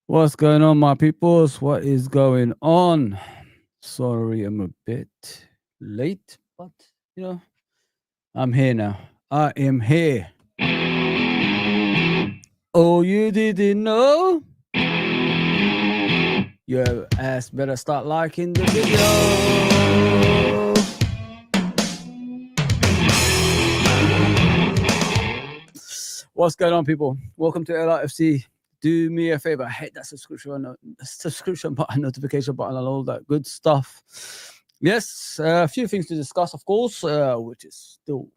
What's going on, my peoples? What is going on? Sorry, I'm a bit late, but I'm here now. I am here. Oh, you didn't know? Your ass better start liking the video. What's going on, people? Welcome to LIFC. Do me a favor, hit that subscription button, notification button, and all that good stuff. Yes, a few things to discuss, of course, which is still,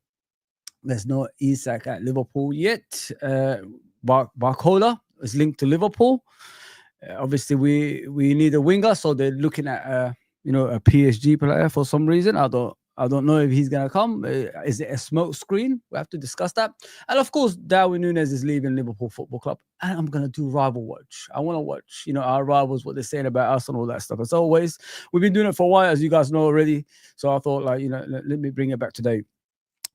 there's no Isak at Liverpool yet. Barcola is linked to Liverpool. Obviously, we need a winger, so they're looking at a PSG player for some reason. I don't know if he's going to come. Is it a smoke screen? We have to discuss that. And of course, Darwin Nunez is leaving Liverpool Football Club. And I'm going to do rival watch. I want to watch, our rivals, what they're saying about us and all that stuff. As always, we've been doing it for a while, as you guys know already. So I thought, let me bring it back today.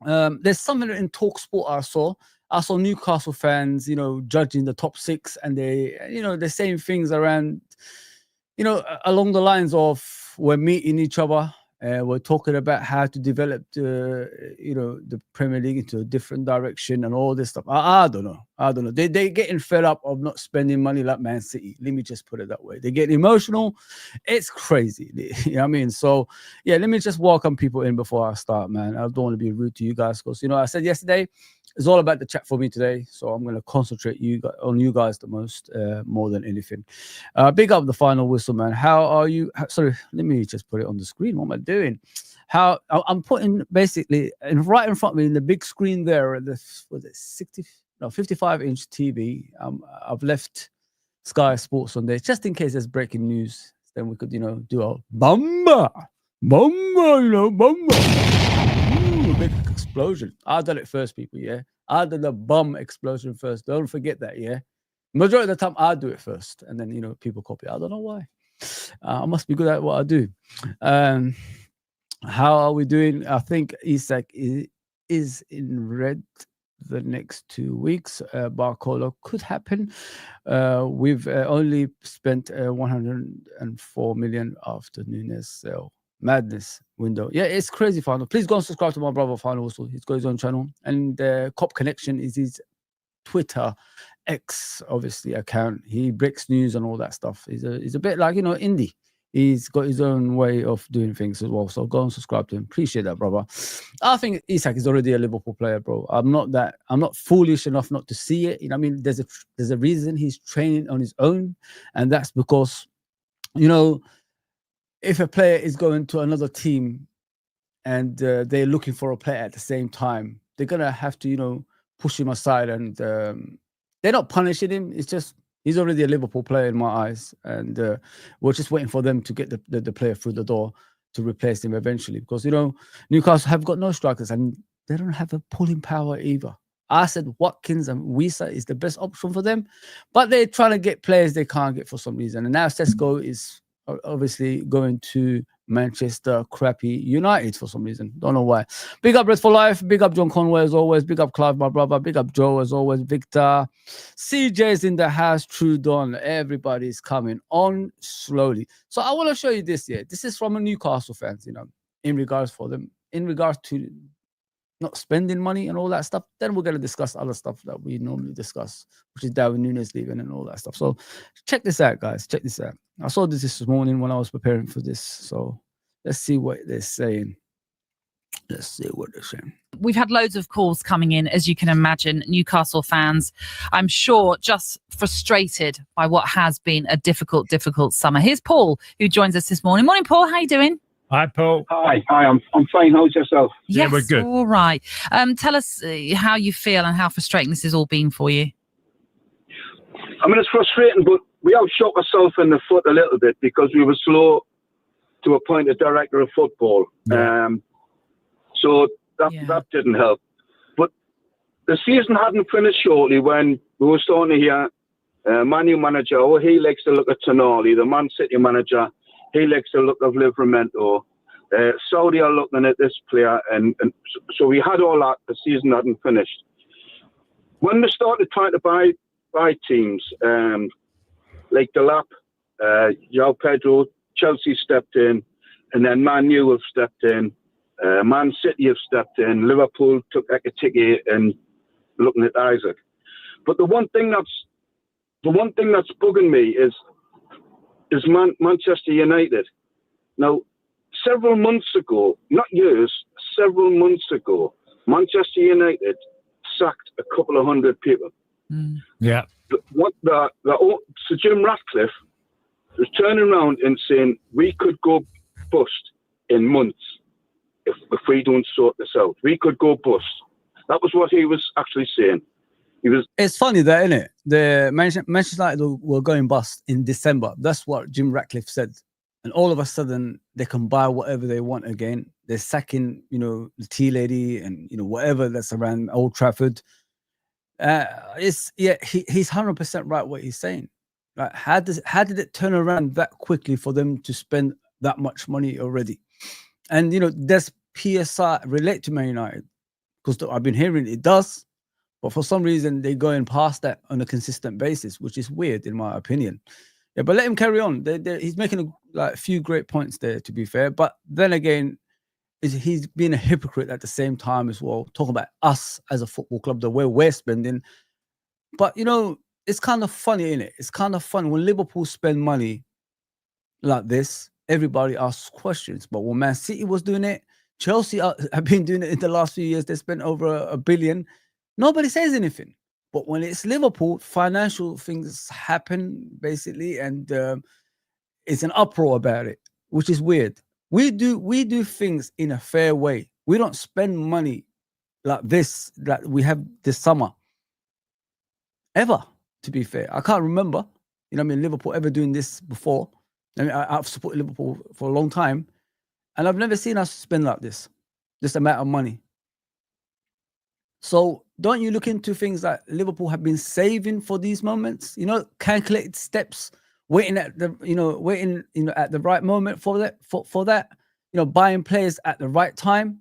There's something in TalkSport I saw Newcastle fans, judging the top six. And they're saying things around, along the lines of we're meeting each other. We're talking about how to develop the Premier League into a different direction and all this stuff. I don't know. They're getting fed up of not spending money like Man City. Let me just put it that way. They get emotional. It's crazy. You know what I mean? So, yeah, let me just welcome people in before I start, man. I don't want to be rude to you guys because, I said yesterday, it's all about the chat for me today. So I'm going to concentrate on you guys the most, more than anything. Big up the final whistle, man. How are you? Sorry, let me just put it on the screen. What am I doing? I'm putting basically right in front of me in the big screen there, the 55-inch TV. I've left Sky Sports on there just in case there's breaking news. Then we could, do a bomba, big explosion. I done it first, people. Yeah, I did the bomb explosion first. Don't forget that. Yeah, majority of the time I do it first, and then people copy. I don't know why. I must be good at what I do. How are we doing? I think Isak is in red the next 2 weeks. Barcola could happen. We've only spent 104 million after Nunez sale. Madness window. Yeah, it's crazy, Final. Please go and subscribe to my brother, Final. Also, he's got his own channel. And Cop Connection is his Twitter X, obviously, account. He breaks news and all that stuff. He's a bit like, indie. He's got his own way of doing things as well. So go and subscribe to him. Appreciate that, brother. I think Isak is already a Liverpool player, bro. I'm not foolish enough not to see it. I mean, there's a reason he's training on his own, and that's because, if a player is going to another team and they're looking for a player at the same time, they're gonna have to, push him aside, and they're not punishing him. It's just he's already a Liverpool player in my eyes, and we're just waiting for them to get the player through the door to replace him eventually. Because Newcastle have got no strikers and they don't have a pulling power either. I said Watkins and Wisa is the best option for them, but they're trying to get players they can't get for some reason. And now Sesko is obviously going to Manchester crappy United for some reason. Don't know why. Big up Red for Life. Big up John Conway as always. Big up Clive, my brother. Big up Joe as always. Victor. CJ's in the house. True Don. Everybody's coming on slowly. So I want to show you this here. This is from a Newcastle fans, in regards to not spending money and all that stuff. Then we're going to discuss other stuff that we normally discuss, which is Darwin Nunez leaving and all that stuff. So check this out, guys. Check this out. I saw this morning when I was preparing for this. So let's see what they're saying. Let's see what they're saying. We've had loads of calls coming in, as you can imagine. Newcastle fans, I'm sure, just frustrated by what has been a difficult summer. Here's Paul, who joins us this morning. Morning, Paul. How you doing? Hi, Paul. Hi. I'm fine. How's yourself? Yeah, Yes, we're good. All right. Tell us how you feel and how frustrating this has all been for you. I mean, it's frustrating, but we outshot ourselves in the foot a little bit because we were slow to appoint a director of football. Yeah. So that didn't help. But the season hadn't finished shortly when we were starting to hear Man U manager, he likes to look at Tonali. The Man City manager, he likes to look at Livramento. Saudi are looking at this player. And so we had all that. The season hadn't finished. When we started trying to buy teams, like Delap, João Pedro, Chelsea stepped in, and then Man U have stepped in. Man City have stepped in. Liverpool took Ekitike and looking at Isaac. But the one thing that's bugging me is Manchester United. Now, several months ago, not years, several months ago, Manchester United sacked a couple of hundred people. Yeah. So Jim Ratcliffe was turning around and saying we could go bust in months if we don't sort this out. We could go bust. That was what he was actually saying. It's funny that, isn't it? The Manchester United were going bust in December. That's what Jim Ratcliffe said. And all of a sudden, they can buy whatever they want again. They're sacking, the tea lady and, whatever that's around Old Trafford. He's 100% right what he's saying. Like, how did it turn around that quickly for them to spend that much money already? And, does PSR relate to Man United? Because I've been hearing it does. But for some reason, they're going past that on a consistent basis, which is weird, in my opinion. Yeah, but let him carry on. He's making a few great points there, to be fair. But then again, he's being a hypocrite at the same time as well, talking about us as a football club, the way we're spending. But, it's kind of funny, isn't it? It's kind of fun. When Liverpool spend money like this, everybody asks questions. But when Man City was doing it, Chelsea have been doing it in the last few years. They spent over $1 billion. Nobody says anything. But when it's Liverpool, financial things happen, basically, and it's an uproar about it, which is weird. We do things in a fair way. We don't spend money like this that we have this summer. Ever, to be fair. I can't remember, Liverpool ever doing this before. I've supported Liverpool for a long time, and I've never seen us spend like this amount of money. So don't you look into things that Liverpool have been saving for these moments? Calculated steps, waiting at the at the right moment for that. Buying players at the right time.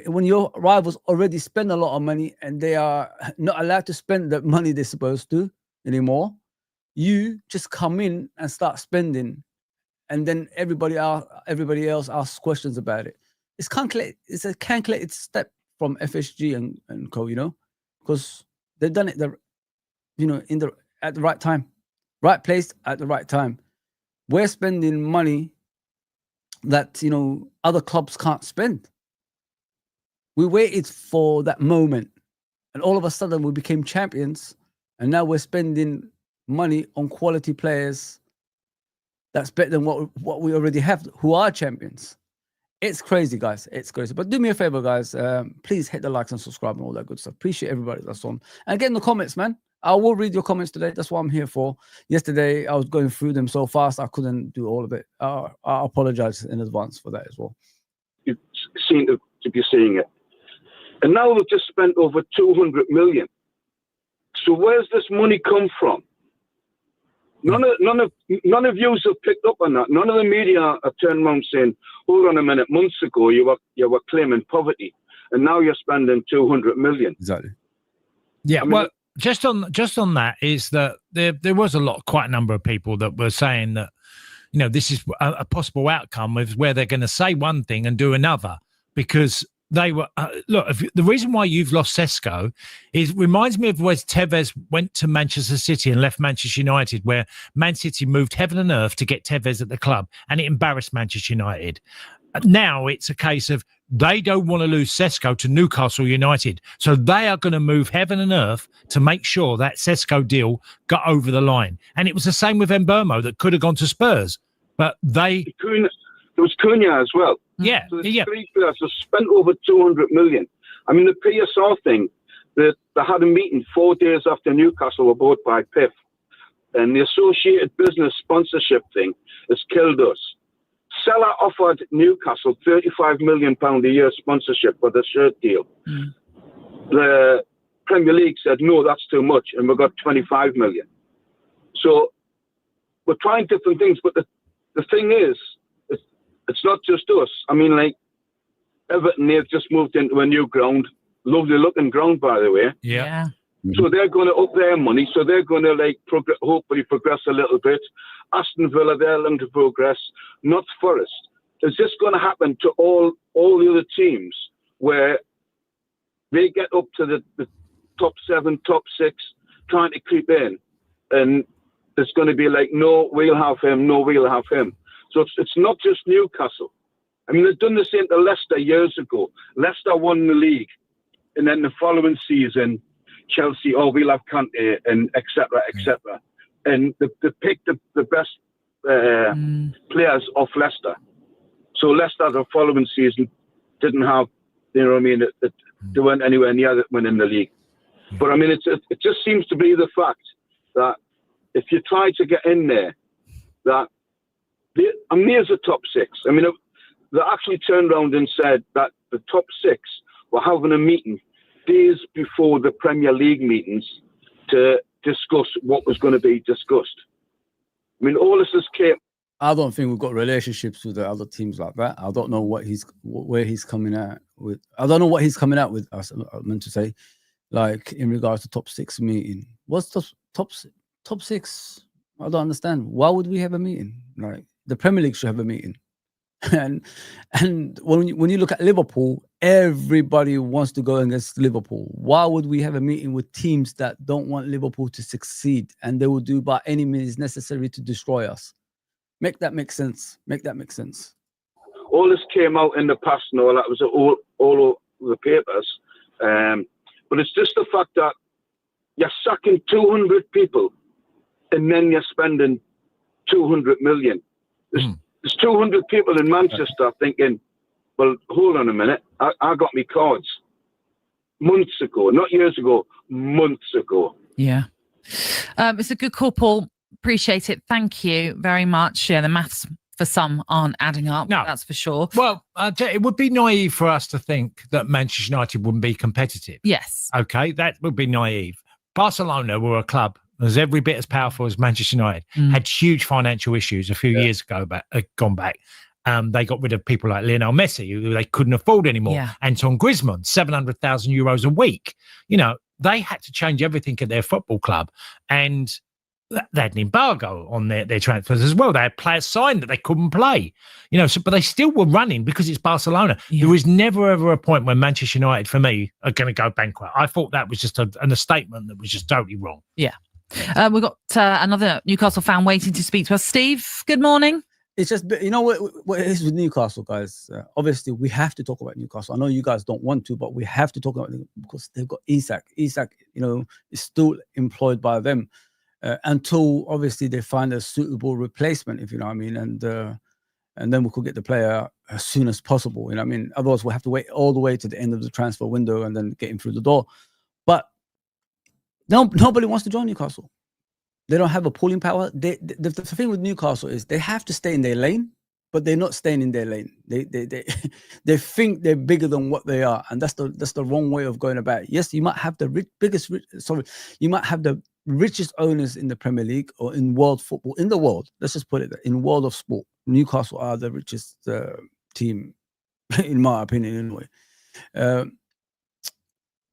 When your rivals already spend a lot of money and they are not allowed to spend the money they're supposed to anymore, you just come in and start spending, and then everybody else asks questions about it. It's a calculated step from FSG and co, because they've done it at the right time, right place at the right time. We're spending money that other clubs can't spend. We waited for that moment, and all of a sudden we became champions, and now we're spending money on quality players that's better than what we already have, who are champions. It's crazy, guys. It's crazy. But do me a favor, guys. Please hit the likes and subscribe and all that good stuff. Appreciate everybody that's on. And get in the comments, man. I will read your comments today. That's what I'm here for. Yesterday, I was going through them so fast, I couldn't do all of it. I apologize in advance for that as well. You seem to be seeing it. And now we've just spent over 200 million. So where's this money come from? None of you have picked up on that. None of the media have turned around saying, "Hold on a minute. Months ago you were claiming poverty, and now you're spending 200 million." Exactly. Yeah. Well, just on that is that there was quite a number of people that were saying that this is a possible outcome of where they're going to say one thing and do another, because they were the reason why you've lost Sesko reminds me of where Tevez went to Manchester City and left Manchester United, where Man City moved heaven and earth to get Tevez at the club, and it embarrassed Manchester United. Now it's a case of they don't want to lose Sesko to Newcastle United. So they are going to move heaven and earth to make sure that Sesko deal got over the line. And it was the same with Mbeumo that could have gone to Spurs. But there was Cunha as well. Yeah. So the three players have spent over 200 million. I mean, the PSR thing, they had a meeting 4 days after Newcastle were bought by PIF. And the associated business sponsorship thing has killed us. Seller offered Newcastle £35 million a year sponsorship for the shirt deal. The Premier League said, no, that's too much. And we got 25 million. So we're trying different things. But the thing is, it's not just us. I mean, like, Everton, they've just moved into a new ground. Lovely looking ground, by the way. Yeah. So they're going to up their money. So they're going to, like, hopefully progress a little bit. Aston Villa, they're looking to progress. Not Forest. Is this going to happen to all the other teams where they get up to the top 7, top 6, trying to creep in? And it's going to be like, no, we'll have him. No, we'll have him. So it's not just Newcastle. I mean, they've done the same to Leicester years ago. Leicester won the league. And then the following season, Chelsea, we'll have Kante, and et cetera, et cetera. And they picked the best players off Leicester. So Leicester, the following season, didn't have, you know what I mean, they weren't anywhere near winning the league. But, I mean, it just seems to be the fact that if you try to get in there, that, there's a top 6. I mean, they actually turned around and said that the top 6 were having a meeting days before the Premier League meetings to discuss what was going to be discussed. I mean, all this is came. I don't think we've got relationships with the other teams like that. I don't know where he's coming out with. I don't know what he's coming out with. I meant to say, like, in regards to top 6 meeting. What's the top 6? I don't understand. Why would we have a meeting? Like, the Premier League should have a meeting. And when you look at Liverpool, everybody wants to go against Liverpool. Why would we have a meeting with teams that don't want Liverpool to succeed, and they will do by any means necessary to destroy us? Make that make sense. Make that make sense. All this came out in the past and all that was all over the papers. But it's just the fact that you're sacking 200 people and then you're spending 200 million. There's 200 people in Manchester thinking, well, hold on a minute. I got me cards months ago, not years ago, months ago. Yeah. It's a good call, Paul. Appreciate it. Thank you very much. Yeah, the maths for some aren't adding up. No, that's for sure. Well, it would be naive for us to think that Manchester United wouldn't be competitive. Yes. Okay, that would be naive. Barcelona were a club was every bit as powerful as Manchester United, had huge financial issues a few years ago, gone back. They got rid of people like Lionel Messi, who they couldn't afford anymore. Yeah. Anton Griezmann, 700,000 euros a week. You know, they had to change everything at their football club. And they had an embargo on their transfers as well. They had players signed that they couldn't play. You know, but they still were running because it's Barcelona. Yeah. There was never, ever a point when Manchester United, for me, are going to go bankrupt. I thought that was just a statement that was just totally wrong. Yeah. We've got another Newcastle fan waiting to speak to us. Steve, good morning. It's just, you know what it is with Newcastle, guys. Obviously, we have to talk about Newcastle. I know you guys don't want to, but we have to talk about them because they've got Isak. Isak, you know, is still employed by them until obviously they find a suitable replacement, if you know what I mean. And then we could get the player as soon as possible. You know what I mean? Otherwise, we'll have to wait all the way to the end of the transfer window and then get him through the door. But nobody wants to join Newcastle. They don't have a pulling power. The thing with Newcastle is they have to stay in their lane, but they're not staying in their lane. They think they're bigger than what they are, and that's the wrong way of going about it. Yes, you might have the richest owners in the Premier League or in world football, in the world. Let's just put it there, in world of sport. Newcastle are the richest team, in my opinion, anyway.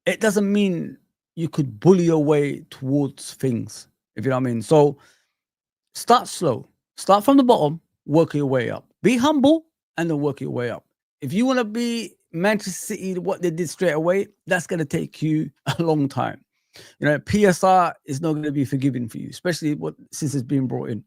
It doesn't mean you could bully your way towards things, if you know what I mean. So start slow. Start from the bottom, work your way up. Be humble and then work your way up. If you want to be Manchester City, what they did straight away, that's going to take you a long time. You know, PSR is not going to be forgiving for you, especially since it's been brought in.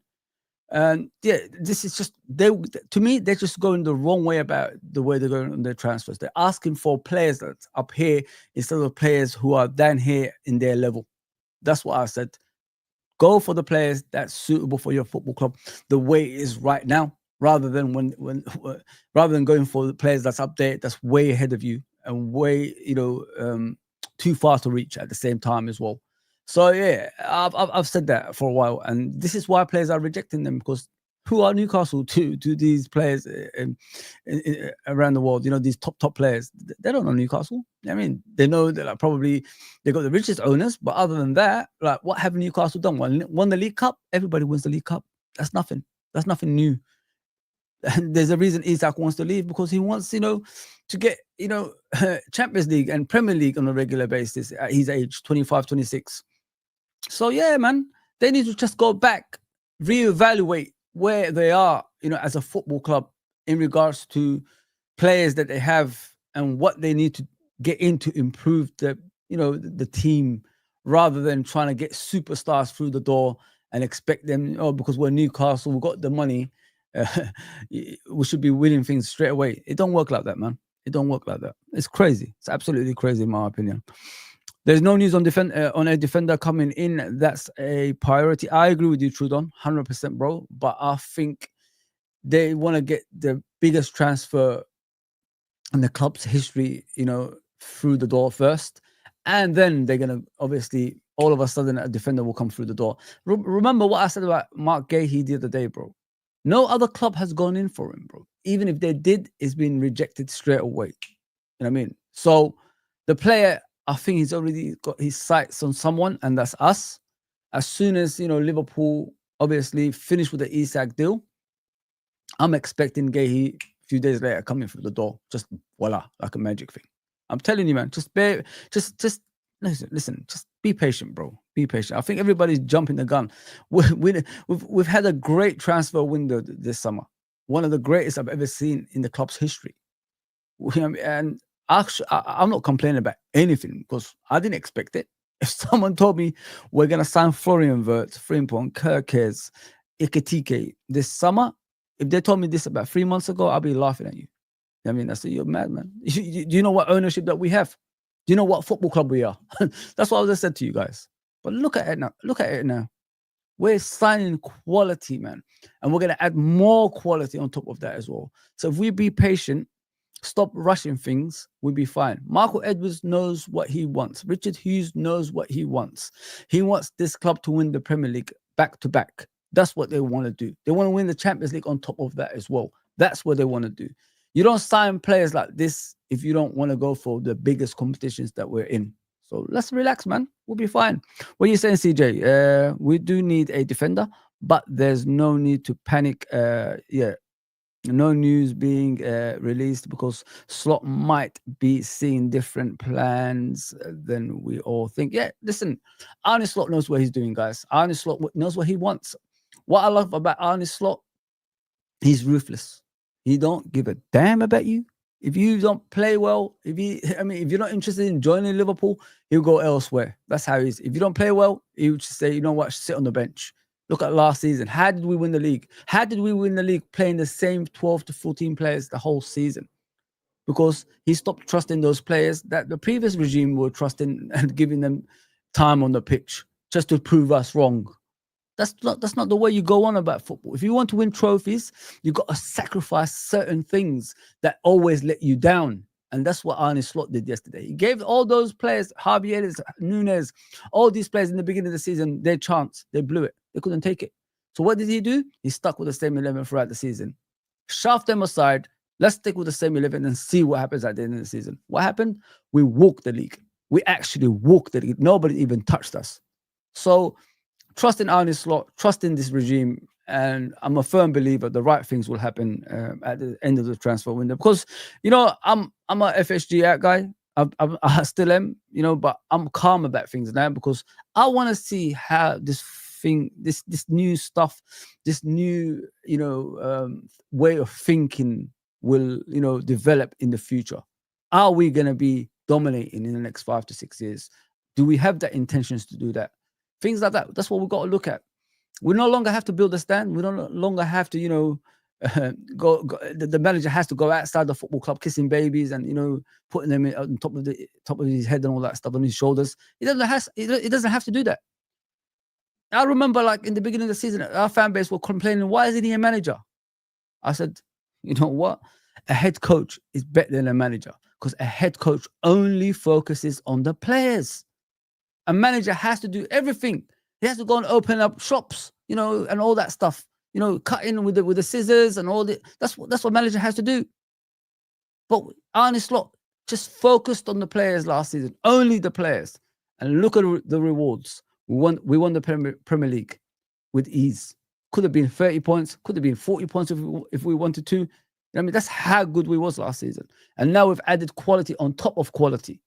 And yeah, this is just to me, they're just going the wrong way about the way they're going on their transfers. They're asking for players that's up here instead of players who are down here in their level. That's what I said. Go for the players that's suitable for your football club the way it is right now, rather than rather than going for the players that's up there, that's way ahead of you and way, too far to reach at the same time as well. So yeah, I've said that for a while, and this is why players are rejecting them, because who are Newcastle to these players around the world? These top players, they don't know Newcastle. I mean, they know that probably they got the richest owners, but other than that, what have Newcastle done? Won the League Cup. Everybody wins the League Cup. That's nothing. That's nothing new. And there's a reason Isak wants to leave, because he wants, to get, Champions League and Premier League on a regular basis at his age, 25, 26. So yeah, man, they need to just go back, reevaluate where they are, as a football club in regards to players that they have and what they need to get in to improve the team, rather than trying to get superstars through the door and expect them, because we're Newcastle, we've got the money, we should be winning things straight away. It don't work like that, man. It don't work like that. It's crazy. It's absolutely crazy, in my opinion. There's no news on a defender coming in. That's a priority. I agree with you, Trudon, 100%, bro. But I think they want to get the biggest transfer in the club's history, through the door first. And then they're going to, obviously, all of a sudden, a defender will come through the door. Remember what I said about Mark Gahey the other day, bro. No other club has gone in for him, bro. Even if they did, it's been rejected straight away. You know what I mean? So the player, I think he's already got his sights on someone, and that's us. As soon as, Liverpool obviously finish with the Isak deal, I'm expecting Gahey a few days later coming through the door. Just voila, like a magic thing. I'm telling you, man, just listen, just be patient, bro. Be patient. I think everybody's jumping the gun. We've had a great transfer window this summer. One of the greatest I've ever seen in the club's history. And actually, I'm not complaining about anything, because I didn't expect it. If someone told me we're going to sign Florian Wirtz, Frimpong, Kerkez, Ekitike this summer, if they told me this about 3 months ago, I'll be laughing at you. I mean, I say, you're mad, man. Do you know what ownership that we have? Do you know what football club we are? That's what I just said to you guys. But look at it now. Look at it now. We're signing quality, man. And we're going to add more quality on top of that as well. So if we be patient, stop rushing things, we'll be fine. Michael Edwards knows what he wants. Richard Hughes knows what he wants. He wants this club to win the Premier League back to back. That's what they want to do. They want to win the Champions League on top of that as well. That's what they want to do. You don't sign players like this if you don't want to go for the biggest competitions that we're in. So let's relax, man. We'll be fine. What are you saying, CJ? We do need a defender, but there's no need to panic. No news being released, because Slot might be seeing different plans than we all think. Yeah, listen, Arne Slot knows what he's doing, guys. Arne Slot knows what he wants. What I love about Arne Slot, he's ruthless. He don't give a damn about you. If you don't play well, if you're not interested in joining Liverpool, he'll go elsewhere. That's how he is. If you don't play well, he would just say, you know what, sit on the bench. Look at last season. How did we win the league? How did we win the league playing the same 12 to 14 players the whole season? Because he stopped trusting those players that the previous regime were trusting and giving them time on the pitch just to prove us wrong. That's not the way you go on about football. If you want to win trophies, you've got to sacrifice certain things that always let you down. And that's what Arne Slot did yesterday. He gave all those players, Harvey Ellis, Nunez, all these players in the beginning of the season, their chance. They blew it. They couldn't take it. So what did he do? He stuck with the same 11 throughout the season. Shoved them aside. Let's stick with the same 11 and see what happens at the end of the season. What happened? We walked the league. We actually walked the league. Nobody even touched us. So trust in Arne Slot, trust in this regime, and I'm a firm believer the right things will happen at the end of the transfer window. Because, I'm a FSG out guy. I still am, but I'm calm about things now, because I want to see how this new stuff, this new, way of thinking will, develop in the future. Are we going to be dominating in the next 5 to 6 years? Do we have the intentions to do that? Things like that. That's what we've got to look at. We no longer have to build a stand. We no longer have to, go. The manager has to go outside the football club, kissing babies and putting them on top of his head and all that stuff on his shoulders. He doesn't have to do that. I remember, like in the beginning of the season, our fan base were complaining, "Why isn't he a manager?" I said, "You know what? A head coach is better than a manager because a head coach only focuses on the players. A manager has to do everything. He has to go and open up shops, and all that stuff. Cutting with the scissors and all that. That's what manager has to do. But Arne Slot just focused on the players last season, only the players. And look at the rewards. We won the Premier League with ease. Could have been 30 points, could have been 40 points if we wanted to. I mean, that's how good we was last season. And now we've added quality on top of quality.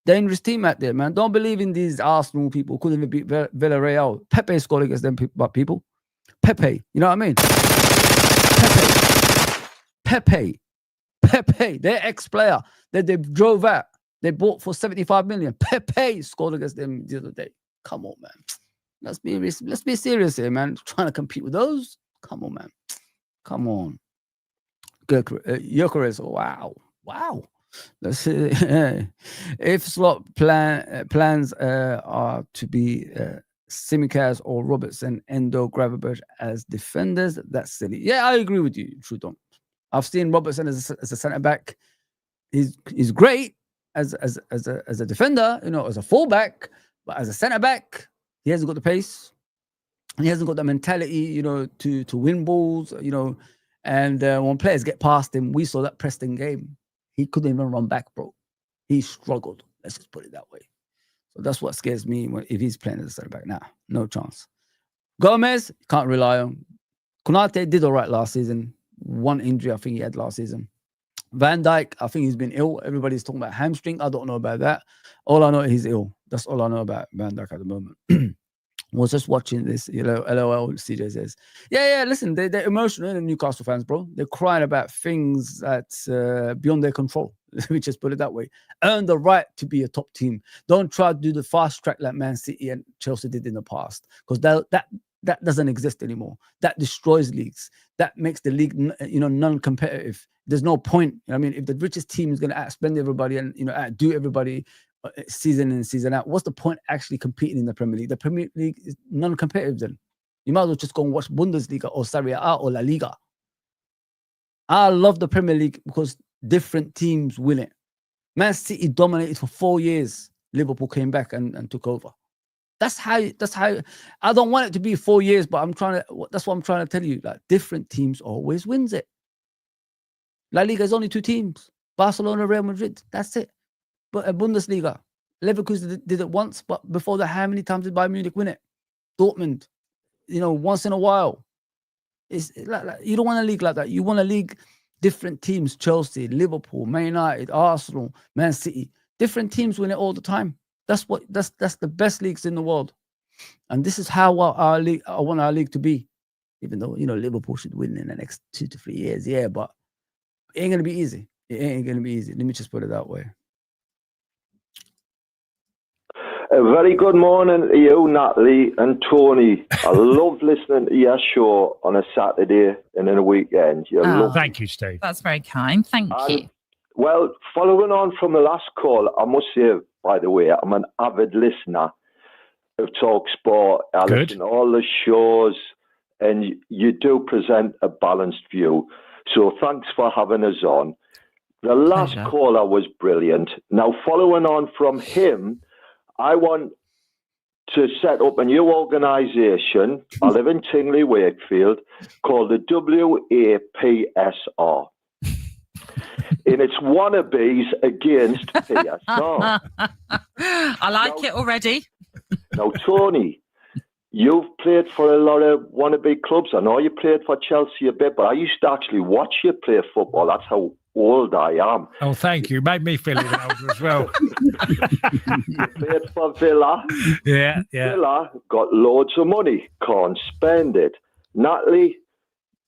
Dangerous team out there, man. Don't believe in these Arsenal people. Couldn't even beat Villarreal. Pepe scored against them people. Pepe, you know what I mean? Pepe, their ex-player that they drove out. They bought for 75 million. Pepe scored against them the other day. Come on, man. Let's be serious here, man. Trying to compete with those? Come on, man. Come on. Gyökeres, wow. Let's see. If Slot plans are to be Simicast or Robertson, Endo, Gravenberch as defenders, that's silly. Yeah, I agree with you, Trudon. I've seen Robertson as a centre back. He's great as a defender, as a fullback, but as a centre back, he hasn't got the pace. And he hasn't got the mentality, to win balls, And when players get past him, we saw that Preston game. He couldn't even run back, bro. He struggled. Let's just put it that way. So that's what scares me if he's playing as a centre back. Nah, no chance. Gomez, can't rely on. Konate did all right last season. One injury, I think he had last season. Van Dijk, I think he's been ill. Everybody's talking about hamstring. I don't know about that. All I know is he's ill. That's all I know about Van Dijk at the moment. Was just watching this, LOL, CJ says. Yeah, listen, they're emotional, the Newcastle fans, bro. They're crying about things that's beyond their control. Let me just put it that way. Earn the right to be a top team. Don't try to do the fast track like Man City and Chelsea did in the past, because that doesn't exist anymore. That destroys leagues. That makes the league, non-competitive. There's no point. I mean, if the richest team is going to outspend everybody and outdo everybody season in and season out, what's the point actually competing in the Premier League? The Premier League is non-competitive then. You might as well just go and watch Bundesliga or Serie A or La Liga. I love the Premier League because different teams win it. Man City dominated for 4 years. Liverpool came back and took over. That's how I don't want it to be 4 years, but that's what I'm trying to tell you. Like, different teams always wins it. La Liga is only 2 teams. Barcelona, Real Madrid. That's it. But Bundesliga, Leverkusen did it once, but before that, how many times did Bayern Munich win it? Dortmund, once in a while. It's like you don't want a league like that. You want a league, different teams: Chelsea, Liverpool, Man United, Arsenal, Man City. Different teams win it all the time. That's the best leagues in the world, and this is how I want our league to be. Even though Liverpool should win in the next 2 to 3 years, yeah, but it ain't gonna be easy. It ain't gonna be easy. Let me just put it that way. A very good morning to you, Natalie and Tony. I love listening to your show on a Saturday and in a weekend. Thank you, Steve. That's very kind. Thank you. Well, following on from the last call, I must say, by the way, I'm an avid listener of Talk Sport. I listen to all the shows, and you do present a balanced view. So thanks for having us on. The last caller was brilliant. Now, following on from him, I want to set up a new organisation. I live in Tingley, Wakefield, called the WAPSR. And it's wannabes against PSR. I like it already. Now, Tony, you've played for a lot of wannabe clubs. I know you played for Chelsea a bit, but I used to actually watch you play football. That's how old I am. Oh, thank you. Made me feel even older as well. You played for Villa. Yeah. Villa got loads of money. Can't spend it. Natalie,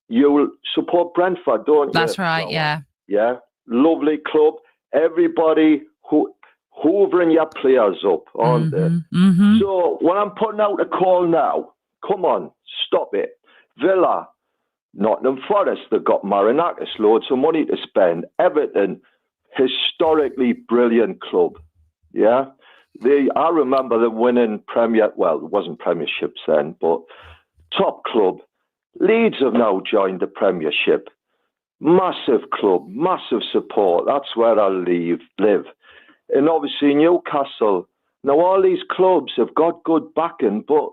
you support Brentford, don't you? That's right, yeah. Yeah. Lovely club. Everybody hoovering your players up, aren't they? Mm-hmm. So when I'm putting out a call now, Come on, stop it. Villa, Nottingham Forest, they've got Marinakis, loads of money to spend. Everton, historically brilliant club. Yeah. I remember them winning it wasn't premierships then, but top club. Leeds have now joined the Premiership. Massive club, massive support. That's where I live. And obviously Newcastle. Now all these clubs have got good backing, but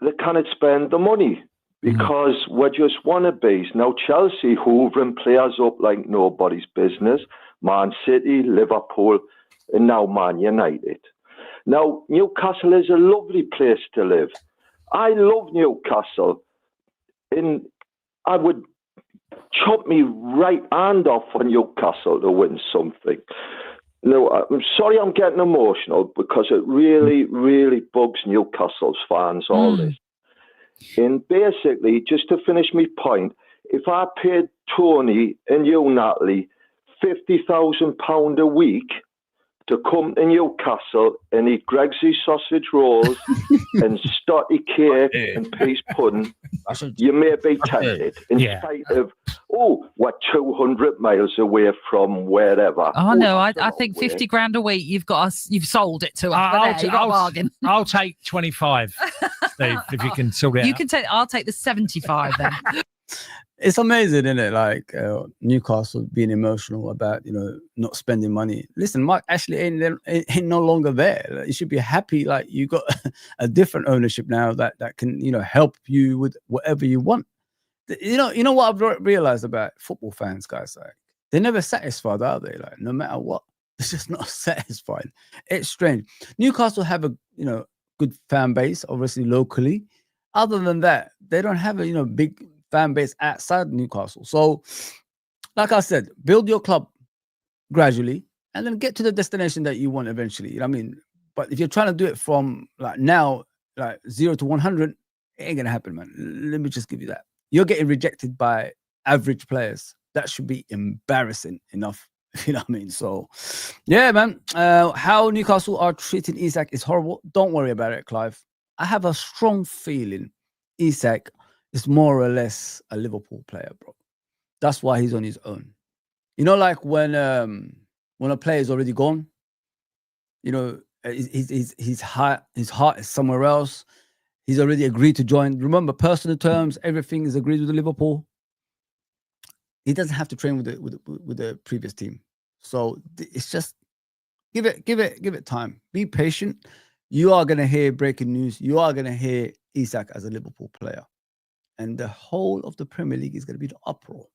they cannot spend the money because we're just wannabes. Now Chelsea hoovering players up like nobody's business. Man City, Liverpool, and now Man United. Now, Newcastle is a lovely place to live. I love Newcastle. And I would chop me right hand off for Newcastle to win something. No, I'm sorry I'm getting emotional because it really, really bugs Newcastle's fans, all this. And basically, just to finish my point, if I paid Tony and you, Natalie, £50,000 a week to come to Newcastle and eat Gregsy's sausage rolls and stotty cake and peas pudding, you may be tempted in spite of, we're 200 miles away from wherever. Oh no, I think 50 grand a week. You've sold it to us. You've got a bargain. I'll take 25, Steve, if you can sort it out. I'll take the 75 then. It's amazing, isn't it? Like Newcastle being emotional about not spending money. Listen, Mark Ashley ain't no longer there. Like, you should be happy. Like you got a different ownership now that can help you with whatever you want. You know what I've realized about football fans, guys. Like they're never satisfied, are they? Like no matter what, it's just not satisfied. It's strange. Newcastle have a good fan base, obviously locally. Other than that, they don't have a big fan base outside Newcastle. So, like I said, build your club gradually and then get to the destination that you want eventually. You know what I mean? But if you're trying to do it from like now, like 0 to 100, it ain't gonna happen, man. Let me just give you that. You're getting rejected by average players. That should be embarrassing enough. You know what I mean? So, yeah, man. How Newcastle are treating Isak is horrible. Don't worry about it, Clive. I have a strong feeling Isak is more or less a Liverpool player, bro. That's why he's on his own. Like when a player is already gone, his heart is somewhere else. He's already agreed to join. Remember, personal terms, everything is agreed with Liverpool. He doesn't have to train with the previous team. So it's just give it time. Be patient. You are gonna hear breaking news. You are gonna hear Isak as a Liverpool player. And the whole of the Premier League is going to be the uproar.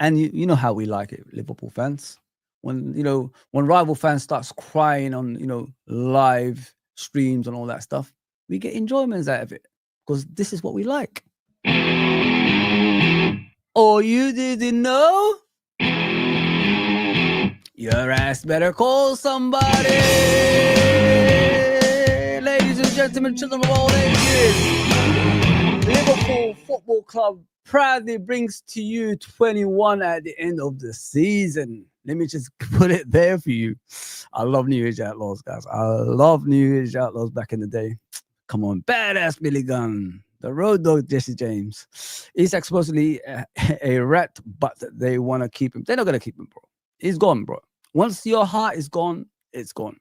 And you know how we like it, Liverpool fans. When rival fans starts crying on, live streams and all that stuff, we get enjoyments out of it because this is what we like. Oh, you didn't know? Your ass better call somebody. Ladies and gentlemen, children of all ages. Liverpool Football Club proudly brings to you 21 at the end of the season. Let me just put it there for you. I love New Age Outlaws, guys. I love New Age Outlaws back in the day. Come on, badass Billy Gunn, the road dog Jesse James. Isak supposedly a rat, but they want to keep him. They're not going to keep him, bro. He's gone, bro. Once your heart is gone, it's gone.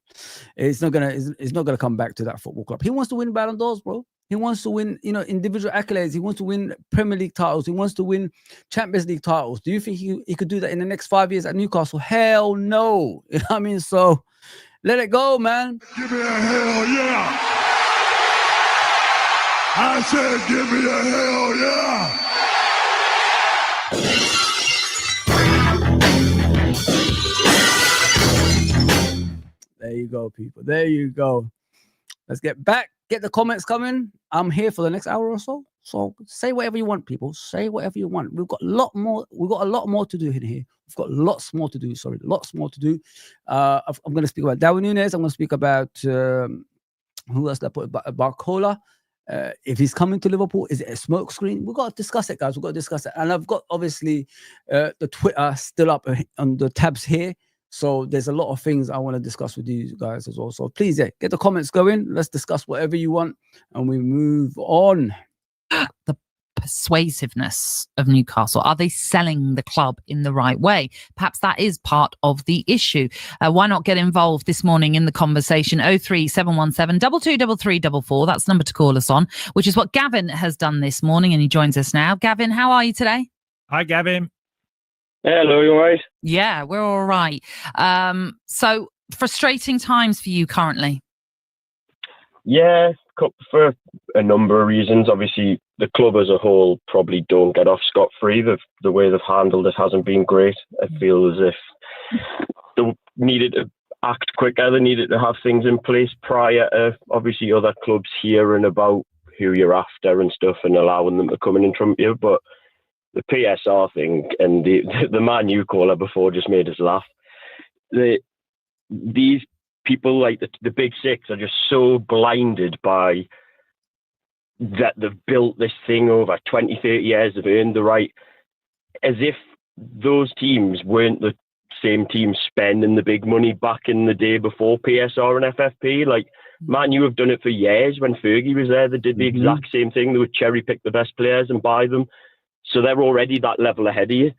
It's not gonna come back to that football club. He wants to win Ballon d'Ors, bro. He wants to win, individual accolades. He wants to win Premier League titles. He wants to win Champions League titles. Do you think he could do that in the next 5 years at Newcastle? Hell no. You know what I mean? So let it go, man. Give me a hell yeah. I said, give me a hell yeah. There you go, people. There you go. Let's get back. Get the comments coming. I'm here for the next hour or so. So say whatever you want, people. Say whatever you want. We've got a lot more. We've got a lot more to do in here. We've got lots more to do. Sorry, lots more to do. I'm going to speak about Darwin Nunez. I'm going to speak about who else? That put Barcola. If he's coming to Liverpool, is it a smoke screen? We've got to discuss it, guys. We've got to discuss it. And I've got obviously the Twitter still up on the tabs here. So there's a lot of things I want to discuss with you guys as well. So please, get the comments going. Let's discuss whatever you want, and we move on. The persuasiveness of Newcastle. Are they selling the club in the right way? Perhaps that is part of the issue. Why not get involved this morning in the conversation? 03717 223344. That's the number to call us on, which is what Gavin has done this morning, and he joins us now. Gavin, how are you today? Hi, Gavin. Hello, you all right? Yeah, we're all right. So frustrating times for you currently. Yeah, for a number of reasons. Obviously, the club as a whole probably don't get off scot-free. The way they've handled it hasn't been great. I feel as if they needed to act quicker. They needed to have things in place prior to, obviously, other clubs hearing about who you're after and stuff and allowing them to come in and trump you. But the PSR thing and the Man U caller before just made us laugh. These people, like the big six, are just so blinded by that they've built this thing over 20, 30 years, they've earned the right, as if those teams weren't the same teams spending the big money back in the day before PSR and FFP. Like, Man U have done it for years. When Fergie was there, they did the exact same thing. They would cherry pick the best players and buy them. So they're already that level ahead of you.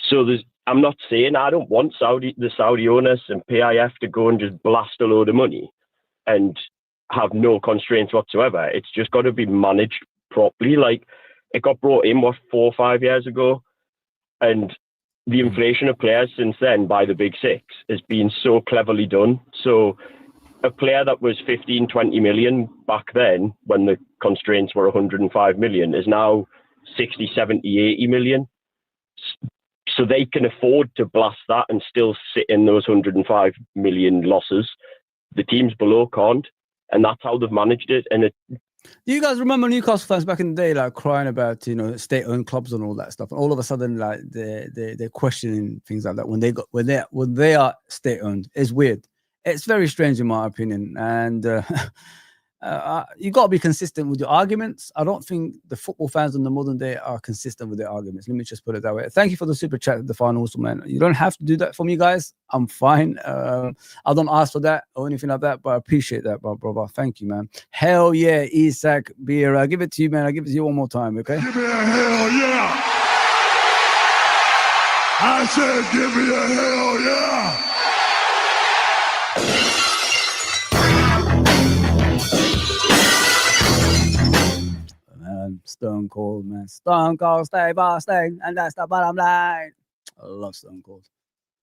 So I'm not saying I don't want the Saudi owners and PIF to go and just blast a load of money and have no constraints whatsoever. It's just got to be managed properly. Like, it got brought in, 4 or 5 years ago, and the inflation of players since then by the big six has been so cleverly done. So a player that was 15, 20 million back then, when the constraints were 105 million, is now 60, 70, 80 million. So they can afford to blast that and still sit in those 105 million losses. The teams below can't, and that's how they've managed it. And Do you guys remember Newcastle fans back in the day, like crying about, state-owned clubs and all that stuff? And all of a sudden, like they're questioning things like that when they are state-owned. It's weird. It's very strange in my opinion. And you got to be consistent with your arguments. I don't think the football fans in the modern day are consistent with their arguments. Let me just put it that way. Thank you for the super chat at the final, also, man. You don't have to do that for me, guys. I'm fine. I don't ask for that or anything like that, but I appreciate that, brother. Thank you, man. Hell yeah, Isak Beer. I give it to you, man. I give it to you one more time, okay? Give me a hell yeah. I said, give me a hell yeah. Stone Cold, man. Stone Cold, stay Boston, and that's the bottom line. I love Stone Cold.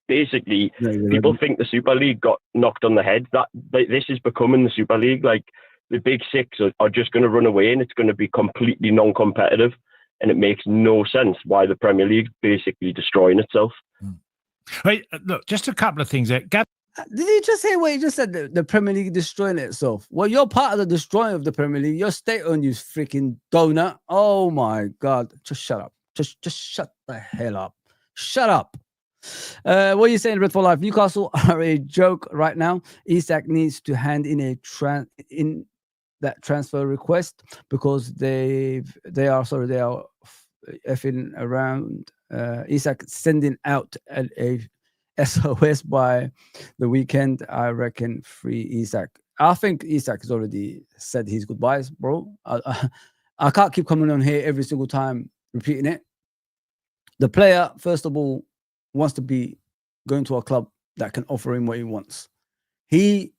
Basically, people think the Super League got knocked on the head. That this is becoming the Super League. Like, the big six are just going to run away, and it's going to be completely non-competitive. And it makes no sense why the Premier League's basically destroying itself. Wait, look, just a couple of things there. Did you just say what you just said? The Premier League destroying itself. Well, you're part of the destroying of the Premier League. You're state-owned, you freaking donut. Oh my God! Just shut up. Just shut the hell up. Shut up. What are you saying, Red for Life? Newcastle are a joke right now. Isak needs to hand in that transfer request because they are effing around. Isak sending out a SOS by the weekend. I reckon free Isak. I think Isak has already said his goodbyes, bro. I can't keep coming on here every single time repeating it. The player, first of all, wants to be going to a club that can offer him what he wants. He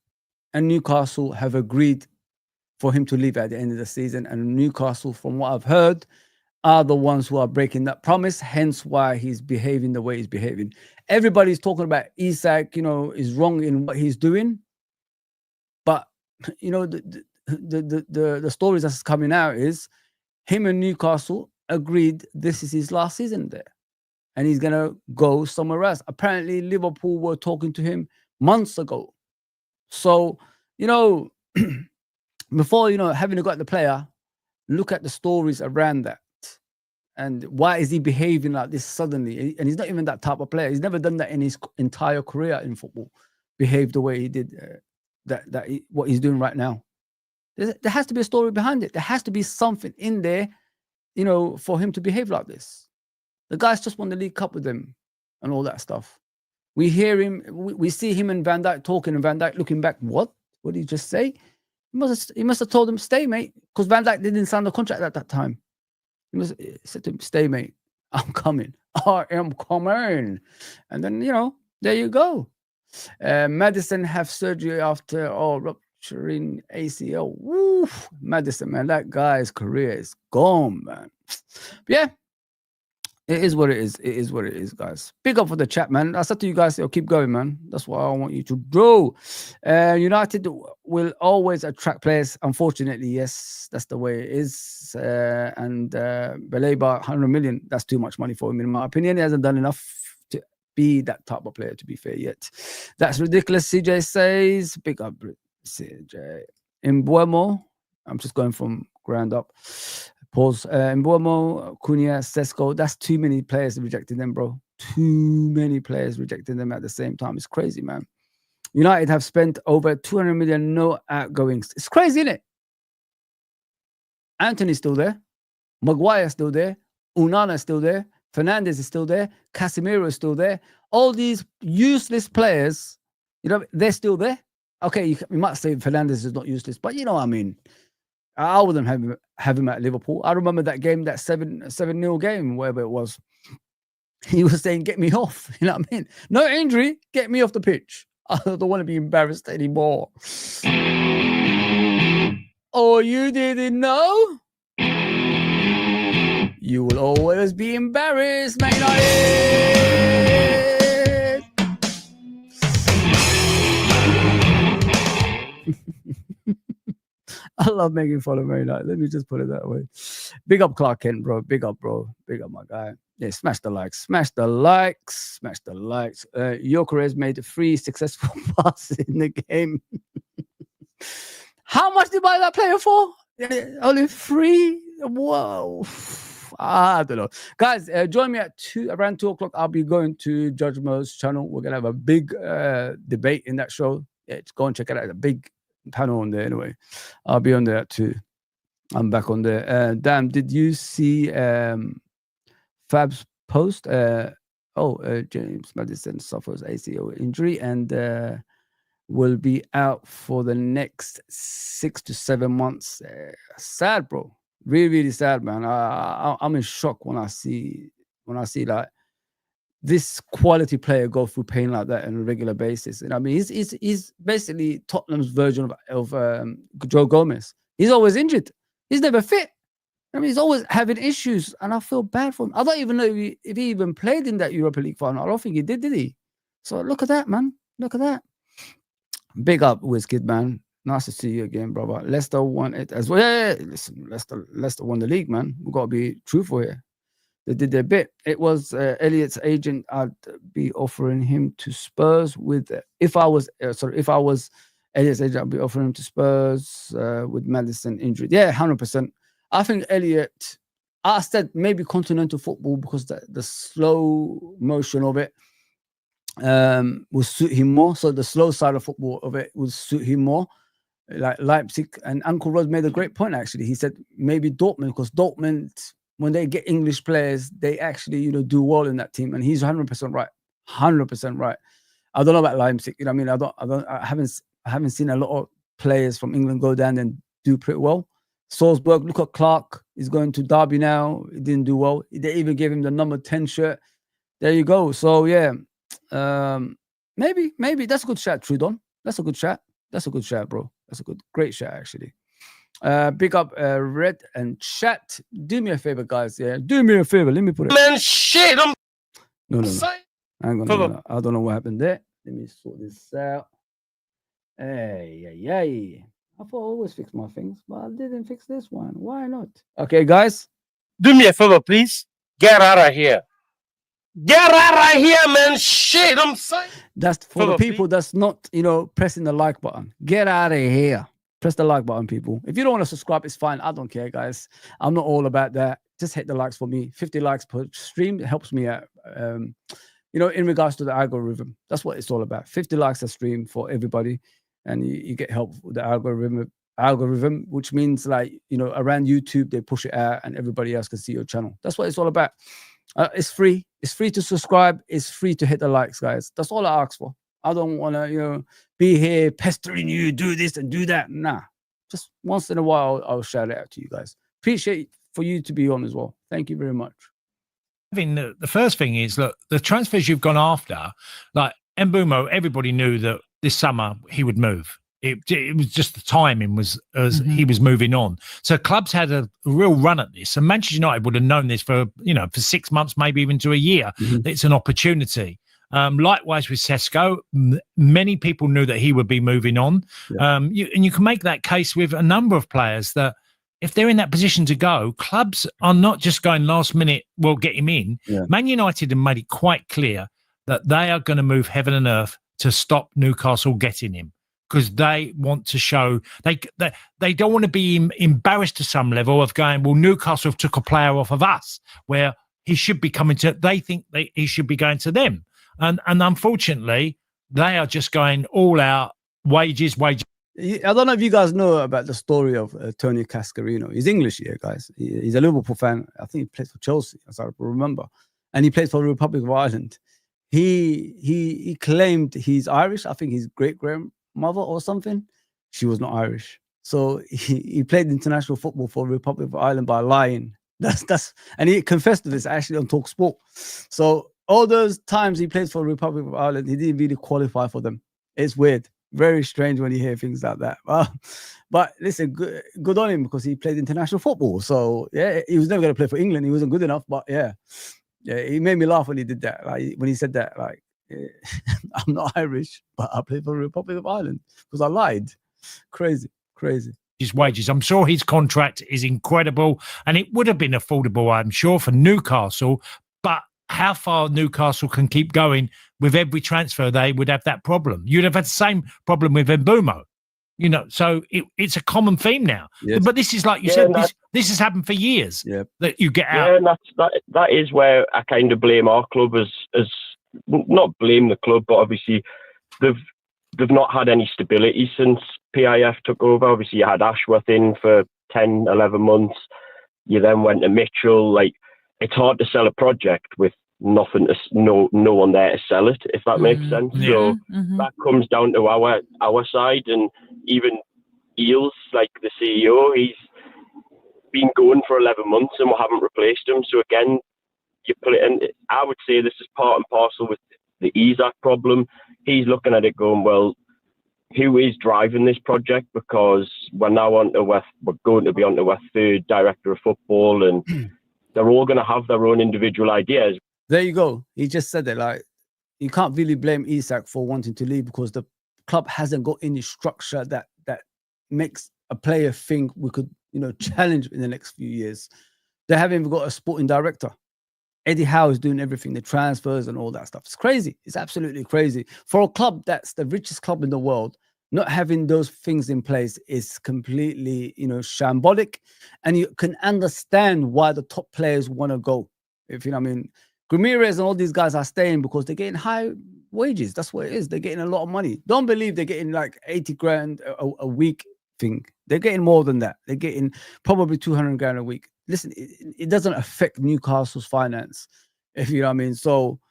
and Newcastle have agreed for him to leave at the end of the season, and Newcastle, from what I've heard, are the ones who are breaking that promise, hence why he's behaving the way he's behaving. Everybody's talking about Isak, is wrong in what he's doing. But, the stories that's coming out is him and Newcastle agreed this is his last season there. And he's going to go somewhere else. Apparently, Liverpool were talking to him months ago. So, before, having got the player, look at the stories around that. And why is he behaving like this suddenly? And he's not even that type of player. He's never done that in his entire career in football. Behave the way he did, what he's doing right now. There has to be a story behind it. There has to be something in there, for him to behave like this. The guys just won the League Cup with them and all that stuff. We hear him, we see him and Van Dijk talking, and Van Dijk looking back. What did he just say? He must have told him, stay, mate, because Van Dijk didn't sign the contract at that time. He said to him, stay, mate. I'm coming. I am coming. And then, there you go. Maddison have surgery after rupturing ACL. Woo! Maddison, man, that guy's career is gone, man. But yeah, it is what it is. It is what it is, guys. Big up for the chat, man. I said to you guys, keep going, man. That's what I want you to do. United will always attract players. Unfortunately, yes, that's the way it is. And Baleba, 100 million, that's too much money for him, in my opinion. He hasn't done enough to be that type of player, to be fair, yet. That's ridiculous, CJ says. Big up, CJ. Mbuemo, I'm just going from ground up. Pause. Mbuemo, Cunha, Sesko, that's too many players rejecting them, bro. Too many players rejecting them at the same time. It's crazy, man. United have spent over 200 million, no outgoings. It's crazy, isn't it? Anthony's still there. Maguire's still there. Unana's still there. Fernandes is still there. Casemiro is still there. All these useless players, they're still there. Okay, you might say Fernandes is not useless, but you know what I mean. I wouldn't have him at Liverpool. I remember that game, that 7-0 game, whatever it was. He was saying, get me off. You know what I mean? No injury, get me off the pitch. I don't want to be embarrassed anymore. Oh, you didn't know? You will always be embarrassed, Man United. I love making fun of Man United. Let me just put it that way. Big up Clark Kent, bro. Big up, bro. Big up my guy. Yeah, smash the likes. Smash the likes. Smash the likes. Gyökeres made 3 successful passes in the game. How much did you buy that player for? Only 3? Whoa. I don't know. Guys, join me at around 2 o'clock. I'll be going to Judge Mo's channel. We're going to have a big debate in that show. Yeah, just go and check it out. A big panel on there anyway. I'll be on there too. I'm back on there. Dan, did you see Fab's post? James Maddison suffers ACL injury and will be out for the next 6 to 7 months. Sad, bro. Really, really sad, man. I'm in shock when I see like this quality player go through pain like that on a regular basis. And I mean, he's basically Tottenham's version of Joe Gomez. He's always injured. He's never fit. I mean, he's always having issues, and I feel bad for him. I don't even know if he even played in that Europa League final. I don't think he did he? So look at that, man. Look at that. Big up, Wizkid, man. Nice to see you again, brother. Leicester won it as well. Yeah, listen, Leicester won the league, man. We've got to be truthful here. They did their bit. It was Elliot's agent. I'd be offering him to Spurs with. If I was Elliot's agent, I'd be offering him to Spurs with Maddison injured. Yeah, 100%. I think Elliot. I said maybe continental football because the slow motion of it will suit him more. So the slow side of football of it will suit him more. Like Leipzig, and Uncle Rod made a great point. Actually, he said maybe Dortmund, because Dortmund, when they get English players, they actually, do well in that team. And he's 100% right. 100% right. I don't know about Leipzig. You know what I mean? I haven't seen a lot of players from England go down and do pretty well. Salzburg, look at Clark. He's going to Derby now. He didn't do well. They even gave him the number 10 shirt. There you go. So yeah, maybe that's a good shot, Trudon. That's a good shot. That's a good shot, bro. That's a great shot, actually. Big up Red and Chat. Do me a favor, guys. Yeah, do me a favor. Let me put it. Man, shit. No. Hang on. No. I don't know what happened there. Let me sort this out. Hey. I thought I always fix my things, but I didn't fix this one. Why not? Okay, guys. Do me a favor, please. Get out of here. Get out of here, man. Shit, I'm saying. That's for the people that's not, pressing the like button. Get out of here. Press the like button, people. If you don't want to subscribe, it's fine. I don't care, guys. I'm not all about that. Just hit the likes for me. 50 likes per stream helps me out. In regards to the algorithm. That's what it's all about. 50 likes a stream for everybody. And you get help with the algorithm, which means around YouTube, they push it out and everybody else can see your channel. That's what it's all about. It's free. It's free to subscribe. It's free to hit the likes, guys. That's all I ask for. I don't want to, be here pestering you, do this and do that. Nah, just once in a while, I'll shout it out to you guys. Appreciate for you to be on as well. Thank you very much. I think the first thing is, look, the transfers you've gone after, like Mbumo, everybody knew that this summer he would move. It was just the timing was as he was moving on. So clubs had a real run at this, and Manchester United would have known this for 6 months, maybe even to a year. It's an opportunity. Likewise with Sesko, many people knew that he would be moving on. Yeah. And you can make that case with a number of players that if they're in that position to go, clubs are not just going last minute, we'll get him in. Yeah. Man United have made it quite clear that they are going to move heaven and earth to stop Newcastle getting him, because they want to show they don't want to be embarrassed to some level of going, well, Newcastle have took a player off of us where he should be coming to, they think he should be going to them. And unfortunately, they are just going all out wages. I don't know if you guys know about the story of Tony Cascarino. He's English here, guys. He's a Liverpool fan. I think he plays for Chelsea, as I remember. And he plays for the Republic of Ireland. He claimed he's Irish. I think his great-grandmother or something. She was not Irish. So he played international football for the Republic of Ireland by lying. And he confessed to this actually on TalkSport. So all those times he played for the Republic of Ireland, he didn't really qualify for them. It's weird. Very strange when you hear things like that. But listen, good on him, because he played international football. So yeah, he was never going to play for England. He wasn't good enough. But yeah, he made me laugh when he did that. Like when he said that, like, I'm not Irish, but I play for the Republic of Ireland because I lied. Crazy. His wages. I'm sure his contract is incredible, and it would have been affordable, I'm sure, for Newcastle. But how far Newcastle can keep going with every transfer, they would have that problem. You'd have had the same problem with Mbumo, so it's a common theme now. Yes. But this is, like you said, this has happened for years. Yep. That you get out. Yeah, and that is where I kind of blame our club as not blame the club, but obviously they've not had any stability since PIF took over. Obviously you had Ashworth in for 10, 11 months. You then went to Mitchell. Like, it's hard to sell a project with nothing no one there to sell it, if that makes sense. Yeah. So that comes down to our side, and even Eels, like the CEO, he's been going for 11 months and we haven't replaced him. So again, you put it in. I would say this is part and parcel with the Isaac problem. He's looking at it going, well, who is driving this project? Because we're now we're going to be on to our third director of football, and they're all going to have their own individual ideas. There you go. He just said it. Like, you can't really blame Isak for wanting to leave, because the club hasn't got any structure that makes a player think we could, challenge in the next few years. They haven't even got a sporting director. Eddie Howe is doing everything, the transfers and all that stuff. It's crazy. It's absolutely crazy. For a club that's the richest club in the world, not having those things in place is completely, shambolic. And you can understand why the top players want to go. If you know what I mean. Ramirez and all these guys are staying because they're getting high wages. That's what it is. They're getting a lot of money. Don't believe they're getting like 80 grand a week thing. They're getting more than that. They're getting probably 200 grand a week. Listen, it doesn't affect Newcastle's finance, if you know what I mean. So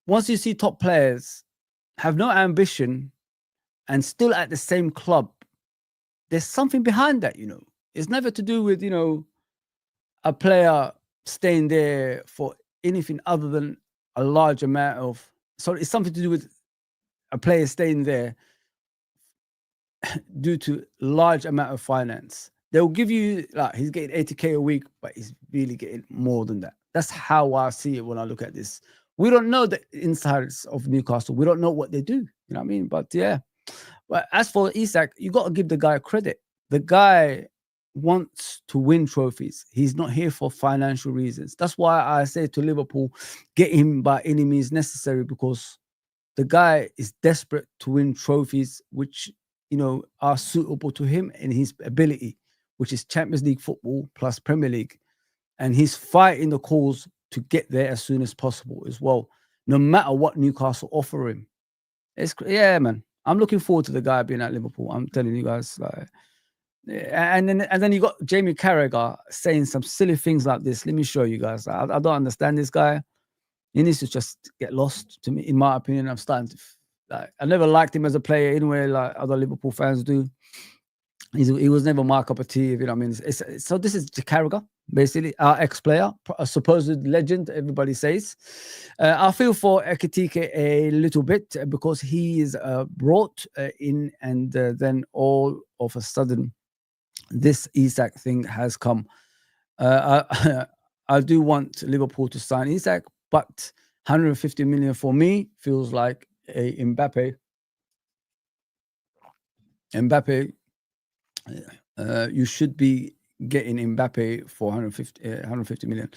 once you see top players have no ambition and still at the same club, there's something behind that, It's never to do with, a player staying there for anything other than a large amount of, so it's something to do with a player staying there due to large amount of finance. They'll give you, like, he's getting 80k a week, but he's really getting more than that. That's how I see it when I look at this. We don't know the insides of Newcastle. We don't know what they do. You know what I mean? But yeah. But as for Isak, you got to give the guy credit. The guy wants to win trophies. He's not here for financial reasons. That's why I say to Liverpool, get him by any means necessary, because the guy is desperate to win trophies, which, are suitable to him and his ability, which is Champions League football plus Premier League. And he's fighting the cause to get there as soon as possible as well, no matter what Newcastle offer him. Yeah, man. I'm looking forward to the guy being at Liverpool. I'm telling you guys, like, And then you got Jamie Carragher saying some silly things like this. Let me show you guys. I don't understand this guy. He needs to just get lost. To me, in my opinion, I'm starting to. I never liked him as a player anyway, like other Liverpool fans do. He was never my cup of tea, if you know what I mean. So this is Carragher, basically, our ex-player, a supposed legend, everybody says. I feel for Ekitike a little bit because he is brought in and then all of a sudden this Isak thing has come. I do want Liverpool to sign Isak, but 150 million for me feels like a Mbappe. You should be getting Mbappe for 150 million.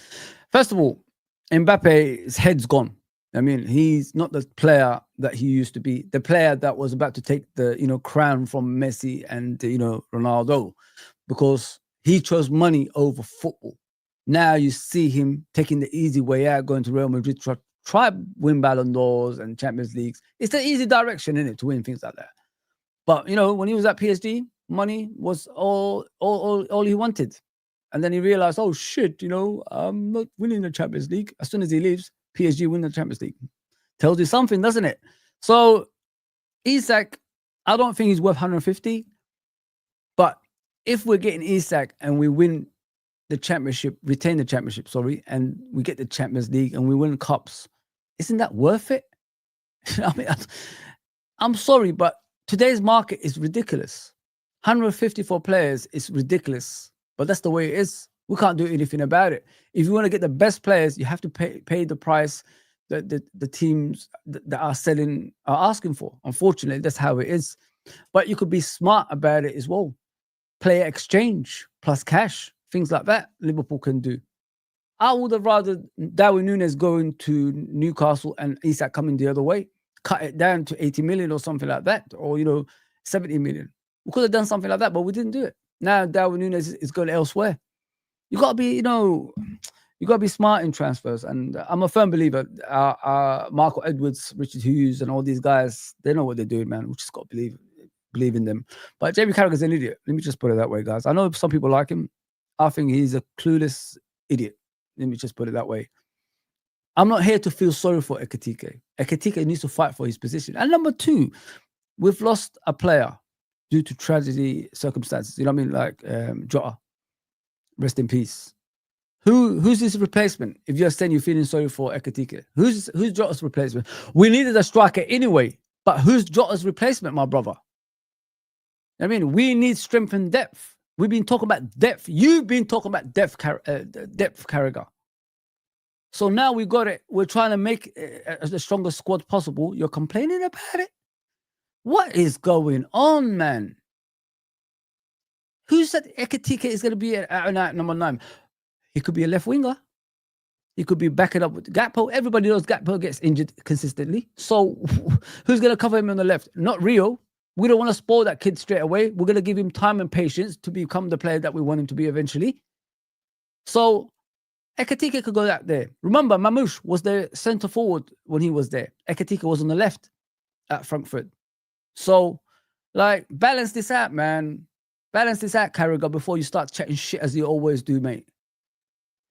First of all, Mbappe's head's gone. I mean, he's not the player that he used to be. The player that was about to take the crown from Messi and Ronaldo, because he chose money over football. Now you see him taking the easy way out, going to Real Madrid, try win Ballon d'Ors and Champions Leagues. It's the easy direction, isn't it, to win things like that. But when he was at PSG, money was all he wanted. And then he realized, oh shit, I'm not winning the Champions League. As soon as he leaves, PSG win the Champions League. Tells you something, doesn't it? So Isak, I don't think he's worth 150. But if we're getting Isak and we win the championship, retain the championship, and we get the Champions League and we win cups, isn't that worth it? I mean, I'm sorry, but today's market is ridiculous. 154 players is ridiculous, but that's the way it is. We can't do anything about it. If you want to get the best players, you have to pay the price that the teams that are selling are asking for. Unfortunately, that's how it is. But you could be smart about it as well. Player exchange plus cash, things like that, Liverpool can do. I would have rather Darwin Nunez going to Newcastle and Isak coming the other way. Cut it down to 80 million or something like that, or 70 million. We could have done something like that, but we didn't do it. Now Darwin Nunez is going elsewhere. You got to be, you got to be smart in transfers. And I'm a firm believer. Michael Edwards, Richard Hughes, and all these guys, they know what they're doing, man. We just got to believe in them. But Jamie Carragher's an idiot. Let me just put it that way, guys. I know some people like him. I think he's a clueless idiot. Let me just put it that way. I'm not here to feel sorry for Ekitike. Ekitike needs to fight for his position. And number two, we've lost a player due to tragedy circumstances. You know what I mean? Like Jota. Rest in peace. Who's his replacement? If you're saying you're feeling sorry for Ekitike, who's Jota's replacement? We needed a striker anyway, but who's Jota's replacement, my brother? I mean, we need strength and depth. We've been talking about depth. You've been talking about depth, Carragher. So now we got it. We're trying to make the strongest squad possible. You're complaining about it? What is going on, man? Who said Ekitike is going to be at number 9? He could be a left winger. He could be backing up with Gakpo. Everybody knows Gakpo gets injured consistently. So who's going to cover him on the left? Not Rio. We don't want to spoil that kid straight away. We're going to give him time and patience to become the player that we want him to be eventually. So Ekitike could go out there. Remember, Mamouche was the centre forward when he was there. Ekitike was on the left at Frankfurt. So, balance this out, man. Balance this out, Carragher, before you start chatting shit as you always do, mate.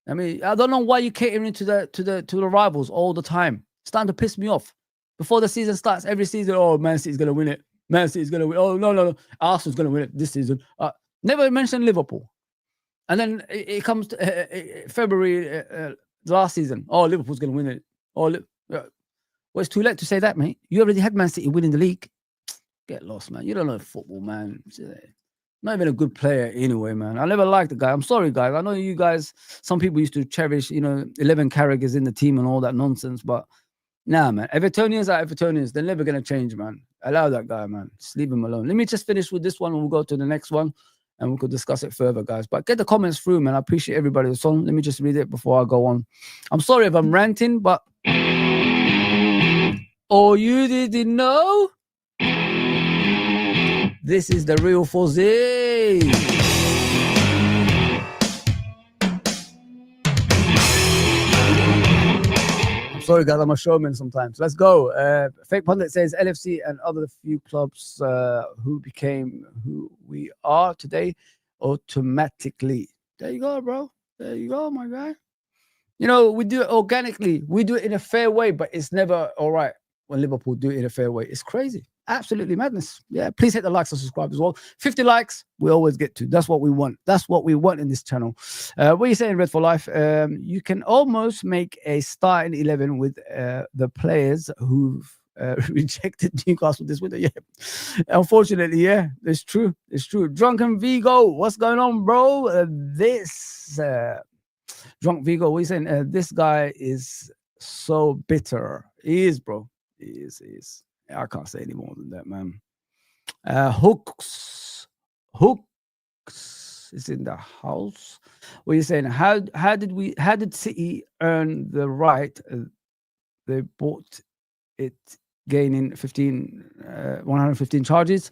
I mean, I don't know why you catering to the rivals all the time. It's starting to piss me off. Before the season starts, every season, oh, Man City's going to win it. Man City's going to win. Oh, no. Arsenal's going to win it this season. Never mention Liverpool. And then it comes to February last season. Oh, Liverpool's going to win it. Well, it's too late to say that, mate. You already had Man City winning the league. Get lost, man. You don't know football, man. Not even a good player anyway, man. I never liked the guy. I'm sorry, guys. I know you guys, some people used to cherish, 11 Carragher's in the team and all that nonsense, but nah, man. Evertonians are Evertonians. They're never going to change, man. Allow that guy, man. Just leave him alone. Let me just finish with this one and we'll go to the next one and we could discuss it further, guys. But get the comments through, man. I appreciate everybody that's on. Let me just read it before I go on. I'm sorry if I'm ranting, but oh, you didn't know? This is the real Fozzy. I'm Sorry, guys, I'm a showman sometimes. Let's go. Fake Pundit says LFC and other few clubs who became who we are today automatically. There you go, bro. There you go, my guy. You know, we do it organically. We do it in a fair way, but it's never all right when Liverpool do it in a fair way. It's crazy. Absolutely madness. Yeah, please hit the likes and subscribe as well. 50 likes, we always get to. That's what we want. That's what we want in this channel. What are you saying, Red for Life? You can almost make a starting 11 with the players who've rejected Newcastle this winter. Yeah, unfortunately, yeah, it's true. It's true. Drunken Vigo, what's going on, bro? Drunk Vigo, what are you saying? This guy is so bitter. He is, bro. He is. I can't say any more than that, man. Hooks is in the house. What are you saying? How did City earn the right? They bought it, gaining 115 charges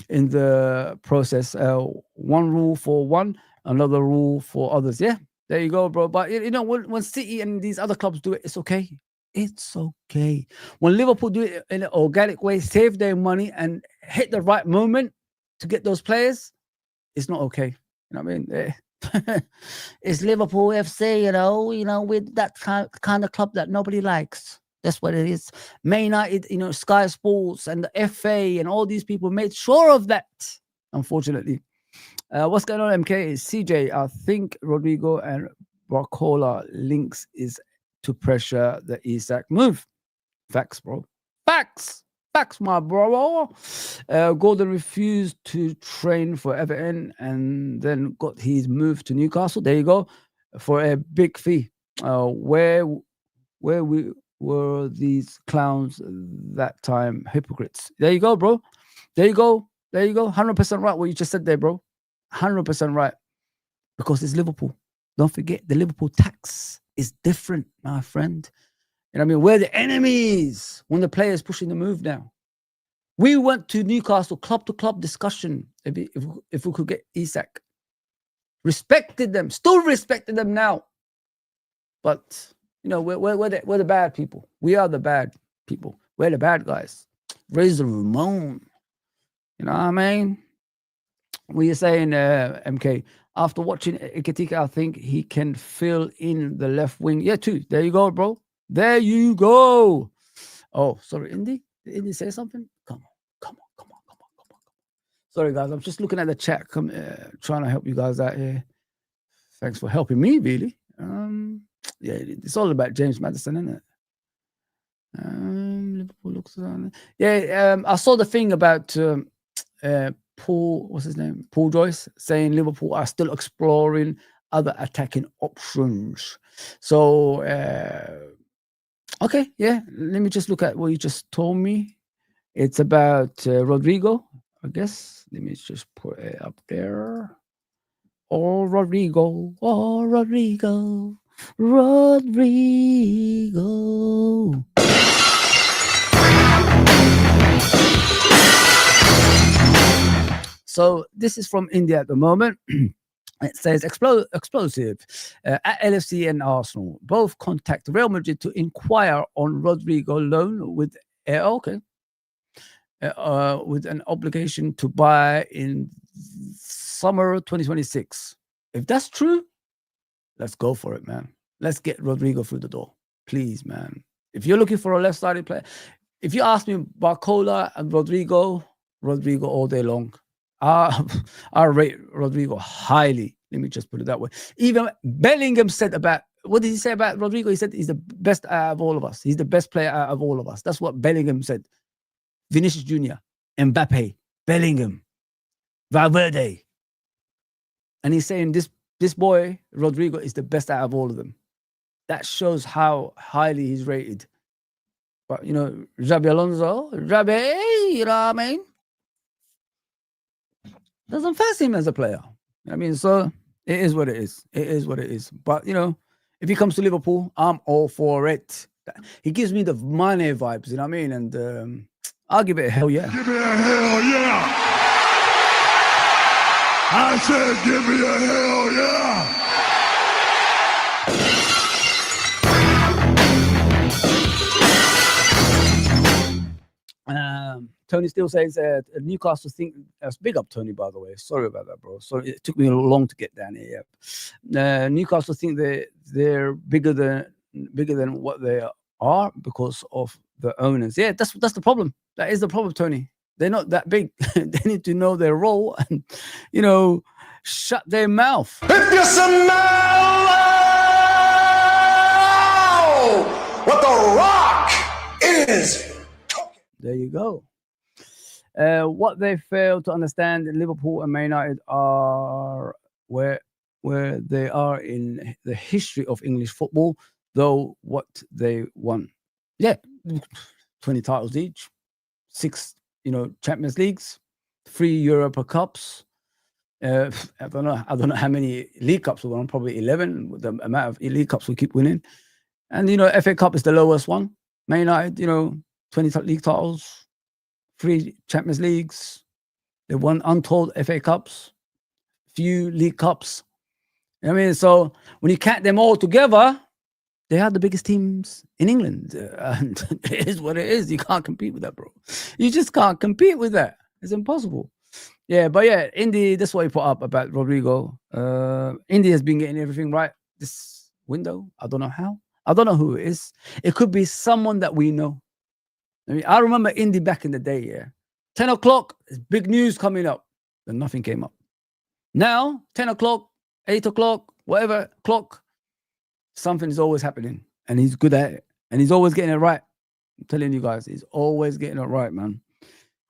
in the process. One rule for one, another rule for others. Yeah, there you go, bro. But you know, when City and these other clubs do it, it's okay. It's okay. When Liverpool do it in an organic way, save their money and hit the right moment to get those players, it's not okay. You know what I mean? It's Liverpool FC, you know, with that kind of club that nobody likes. That's what it is. Man United, you know, Sky Sports and the FA and all these people made sure of that, unfortunately. What's going on, MK? CJ, I think Rodrigo and Barcola links is to pressure the Isak move. Facts, bro. Facts, my bro. Gordon refused to train for Everton and then got his move to Newcastle. There you go, for a big fee. Where we were these clowns that time? Hypocrites. There you go, bro. There you go. 100% right what you just said there, bro. 100% right. Because it's Liverpool. Don't forget the Liverpool tax is different, my friend. You know what I mean? We're the enemies when the players pushing the move now. We went to Newcastle club to club discussion if we could get Isak. Respected them, still respected them now. But you know, we're the bad people. We are the bad people. We're the bad guys. Razor Ramon. You know what I mean? What are you saying, MK? After watching Iketika, I think he can fill in the left wing. Yeah, too. There you go, bro. There you go. Oh, sorry, Indy. Did Indy say something? Come on. Sorry, guys. I'm just looking at the chat. Trying to help you guys out here. Thanks for helping me, really. Yeah, it's all about James Maddison, isn't it? Liverpool looks on. Yeah, I saw the thing about Paul, what's his name? Paul Joyce saying Liverpool are still exploring other attacking options. So, okay, yeah. Let me just look at what you just told me. It's about Rodrigo, I guess. Let me just put it up there. Oh, Rodrigo. So this is from India at the moment. It says explosive at LFC and Arsenal both contact Real Madrid to inquire on Rodrigo loan with with an obligation to buy in summer 2026. If that's true, let's go for it, man. Let's get Rodrigo through the door, please, man. If you're looking for a left-sided player, if you ask me Barcola and Rodrigo all day long. I rate Rodrigo highly. Let me just put it that way. Even Bellingham said about, what did he say about Rodrigo? He said he's the best out of all of us. He's the best player out of all of us. That's what Bellingham said. Vinicius Jr., Mbappe, Bellingham, Valverde. And he's saying this boy, Rodrigo, is the best out of all of them. That shows how highly he's rated. But, you know, Xabi Alonso, you know what I mean? Doesn't fancy him as a player. I mean, so it is what it is. It is what it is. But, you know, if he comes to Liverpool, I'm all for it. He gives me the Mane vibes, you know what I mean? And I'll give it a hell yeah. Give me a hell yeah. I said give me a hell yeah. Tony still says Newcastle think big up Tony, by the way. Sorry about that, bro. Sorry, it took me long to get down here. Newcastle think they're bigger than what they are because of the owners. Yeah, that's the problem. That is the problem, Tony. They're not that big. They need to know their role and, shut their mouth. If you smell what the Rock is cooking. There you go. What they fail to understand in Liverpool and Man United are where they are in the history of English football, though what they won. Yeah, 20 titles each, 6 Champions Leagues, 3 Europa Cups. I don't know how many League Cups we won, probably 11, with the amount of League Cups we keep winning. And FA Cup is the lowest one. Man United, 20 league titles, 3 Champions Leagues. They won untold FA Cups, few League Cups. So when you count them all together, they are the biggest teams in England. And it is what it is. You can't compete with that, bro. You just can't compete with that. It's impossible. Yeah, but yeah, Indy, that's what he put up about Rodrigo. Indy has been getting everything right this window. I don't know how. I don't know who it is. It could be someone that we know. I remember Indy back in the day, yeah. 10 o'clock, there's big news coming up. Then nothing came up. Now, 10 o'clock, 8 o'clock, whatever clock, something is always happening. And he's good at it. And he's always getting it right. I'm telling you guys, he's always getting it right, man.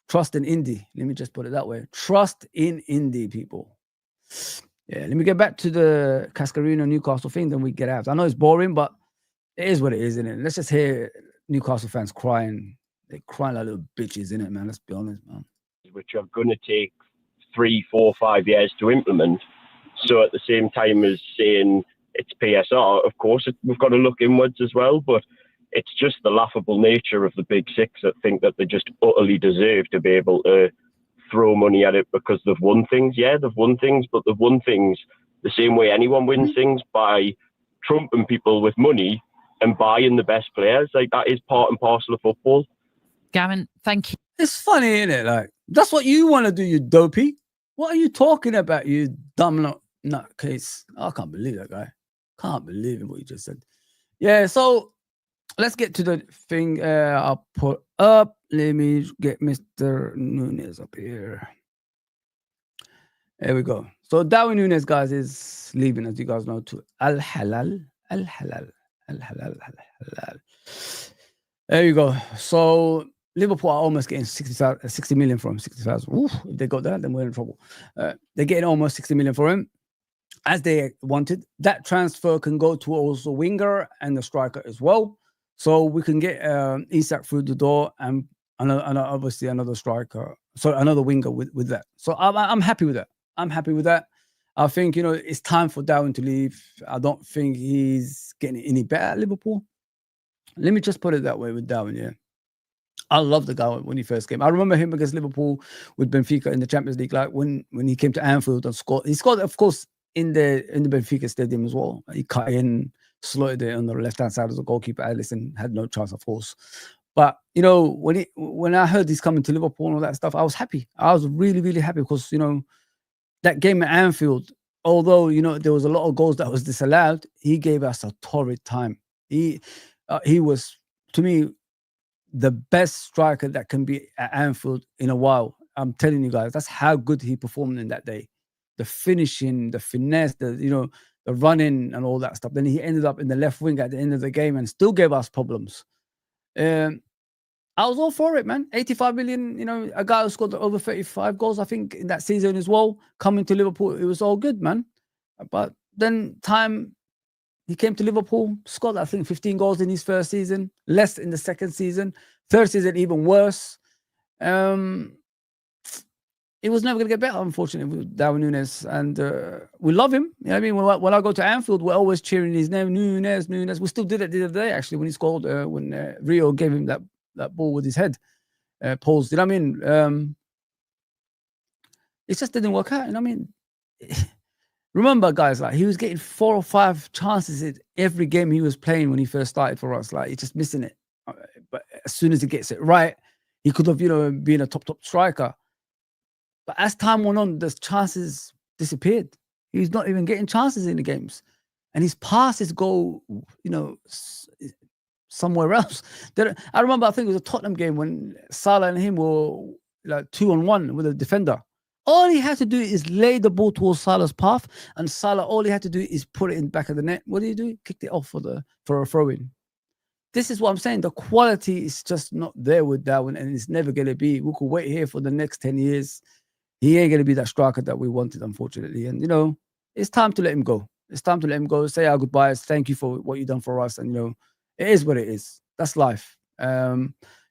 Trust in Indy. Let me just put it that way. Trust in Indy, people. Yeah, let me get back to the Cascarino Newcastle thing, then we get out. I know it's boring, but it is what it is, isn't it? Let's just hear Newcastle fans crying. They're crying like little bitches, isn't it, man? Let's be honest, man. Which are going to take 3, 4, 5 years to implement. So at the same time as saying it's PSR, of course, we've got to look inwards as well. But it's just the laughable nature of the big six that think that they just utterly deserve to be able to throw money at it because they've won things. Yeah, they've won things, but they've won things the same way anyone wins things, by trumping people with money and buying the best players. Like, that is part and parcel of football. Gavin, thank you. It's funny, isn't it? Like, that's what you want to do, you dopey. What are you talking about, you dumb nutcase? I can't believe that guy. Can't believe what you just said. Yeah, so let's get to the thing I'll put up. Let me get Mr. Nunez up here. There we go. So Darwin Nunez, guys, is leaving, as you guys know, to Al Hilal. There you go. So Liverpool are almost getting 60 million from him. 60,000. If they got that, then we're in trouble. They're getting almost 60 million for him, as they wanted. That transfer can go to also winger and the striker as well. So we can get Isak through the door and obviously another striker. So another winger with that. So I'm happy with that. I'm happy with that. I think, it's time for Darwin to leave. I don't think he's getting any better at Liverpool. Let me just put it that way with Darwin, yeah. I love the guy when he first came. I remember him against Liverpool with Benfica in the Champions League, like when he came to Anfield and scored. He scored, of course, in the Benfica stadium as well. He cut in, slotted it on the left-hand side as the goalkeeper. Alisson had no chance, of course. But, when I heard he's coming to Liverpool and all that stuff, I was happy. I was really, really happy because, that game at Anfield, although, there was a lot of goals that was disallowed, he gave us a torrid time. He was, to me, the best striker that can be at Anfield in a while. I'm telling you guys, that's how good he performed in that day. The finishing, the finesse, the running and all that stuff. Then he ended up in the left wing at the end of the game and still gave us problems. I was all for it, man. 85 million, a guy who scored over 35 goals, I think, in that season as well, coming to Liverpool, it was all good, man. But then he came to Liverpool, scored, I think, 15 goals in his first season, less in the second season. Third season, even worse. It was never going to get better, unfortunately, with Darwin Nunez. And we love him. You know what I mean? When I go to Anfield, we're always cheering his name, Nunez. We still did it the other day, actually, when he scored, when Rio gave him that ball with his head posed. You know what I mean? It just didn't work out. You know what I mean? Remember, guys, like he was getting 4 or 5 chances in every game he was playing when he first started for us. Like, he's just missing it. But as soon as he gets it right, He could have, been a top striker. But as time went on, the chances disappeared. He's not even getting chances in the games. And his passes go, somewhere else. I remember, I think it was a Tottenham game when Salah and him were like 2-on-1 with a defender. All he had to do is lay the ball towards Salah's path, and Salah, all he had to do is put it in the back of the net. What did he do? Kicked it off for a throw-in. This is what I'm saying. The quality is just not there with Darwin, and it's never going to be. We could wait here for the next 10 years. He ain't going to be that striker that we wanted, unfortunately. And, it's time to let him go. It's time to let him go, say our goodbyes. Thank you for what you've done for us. And, it is what it is. That's life. Now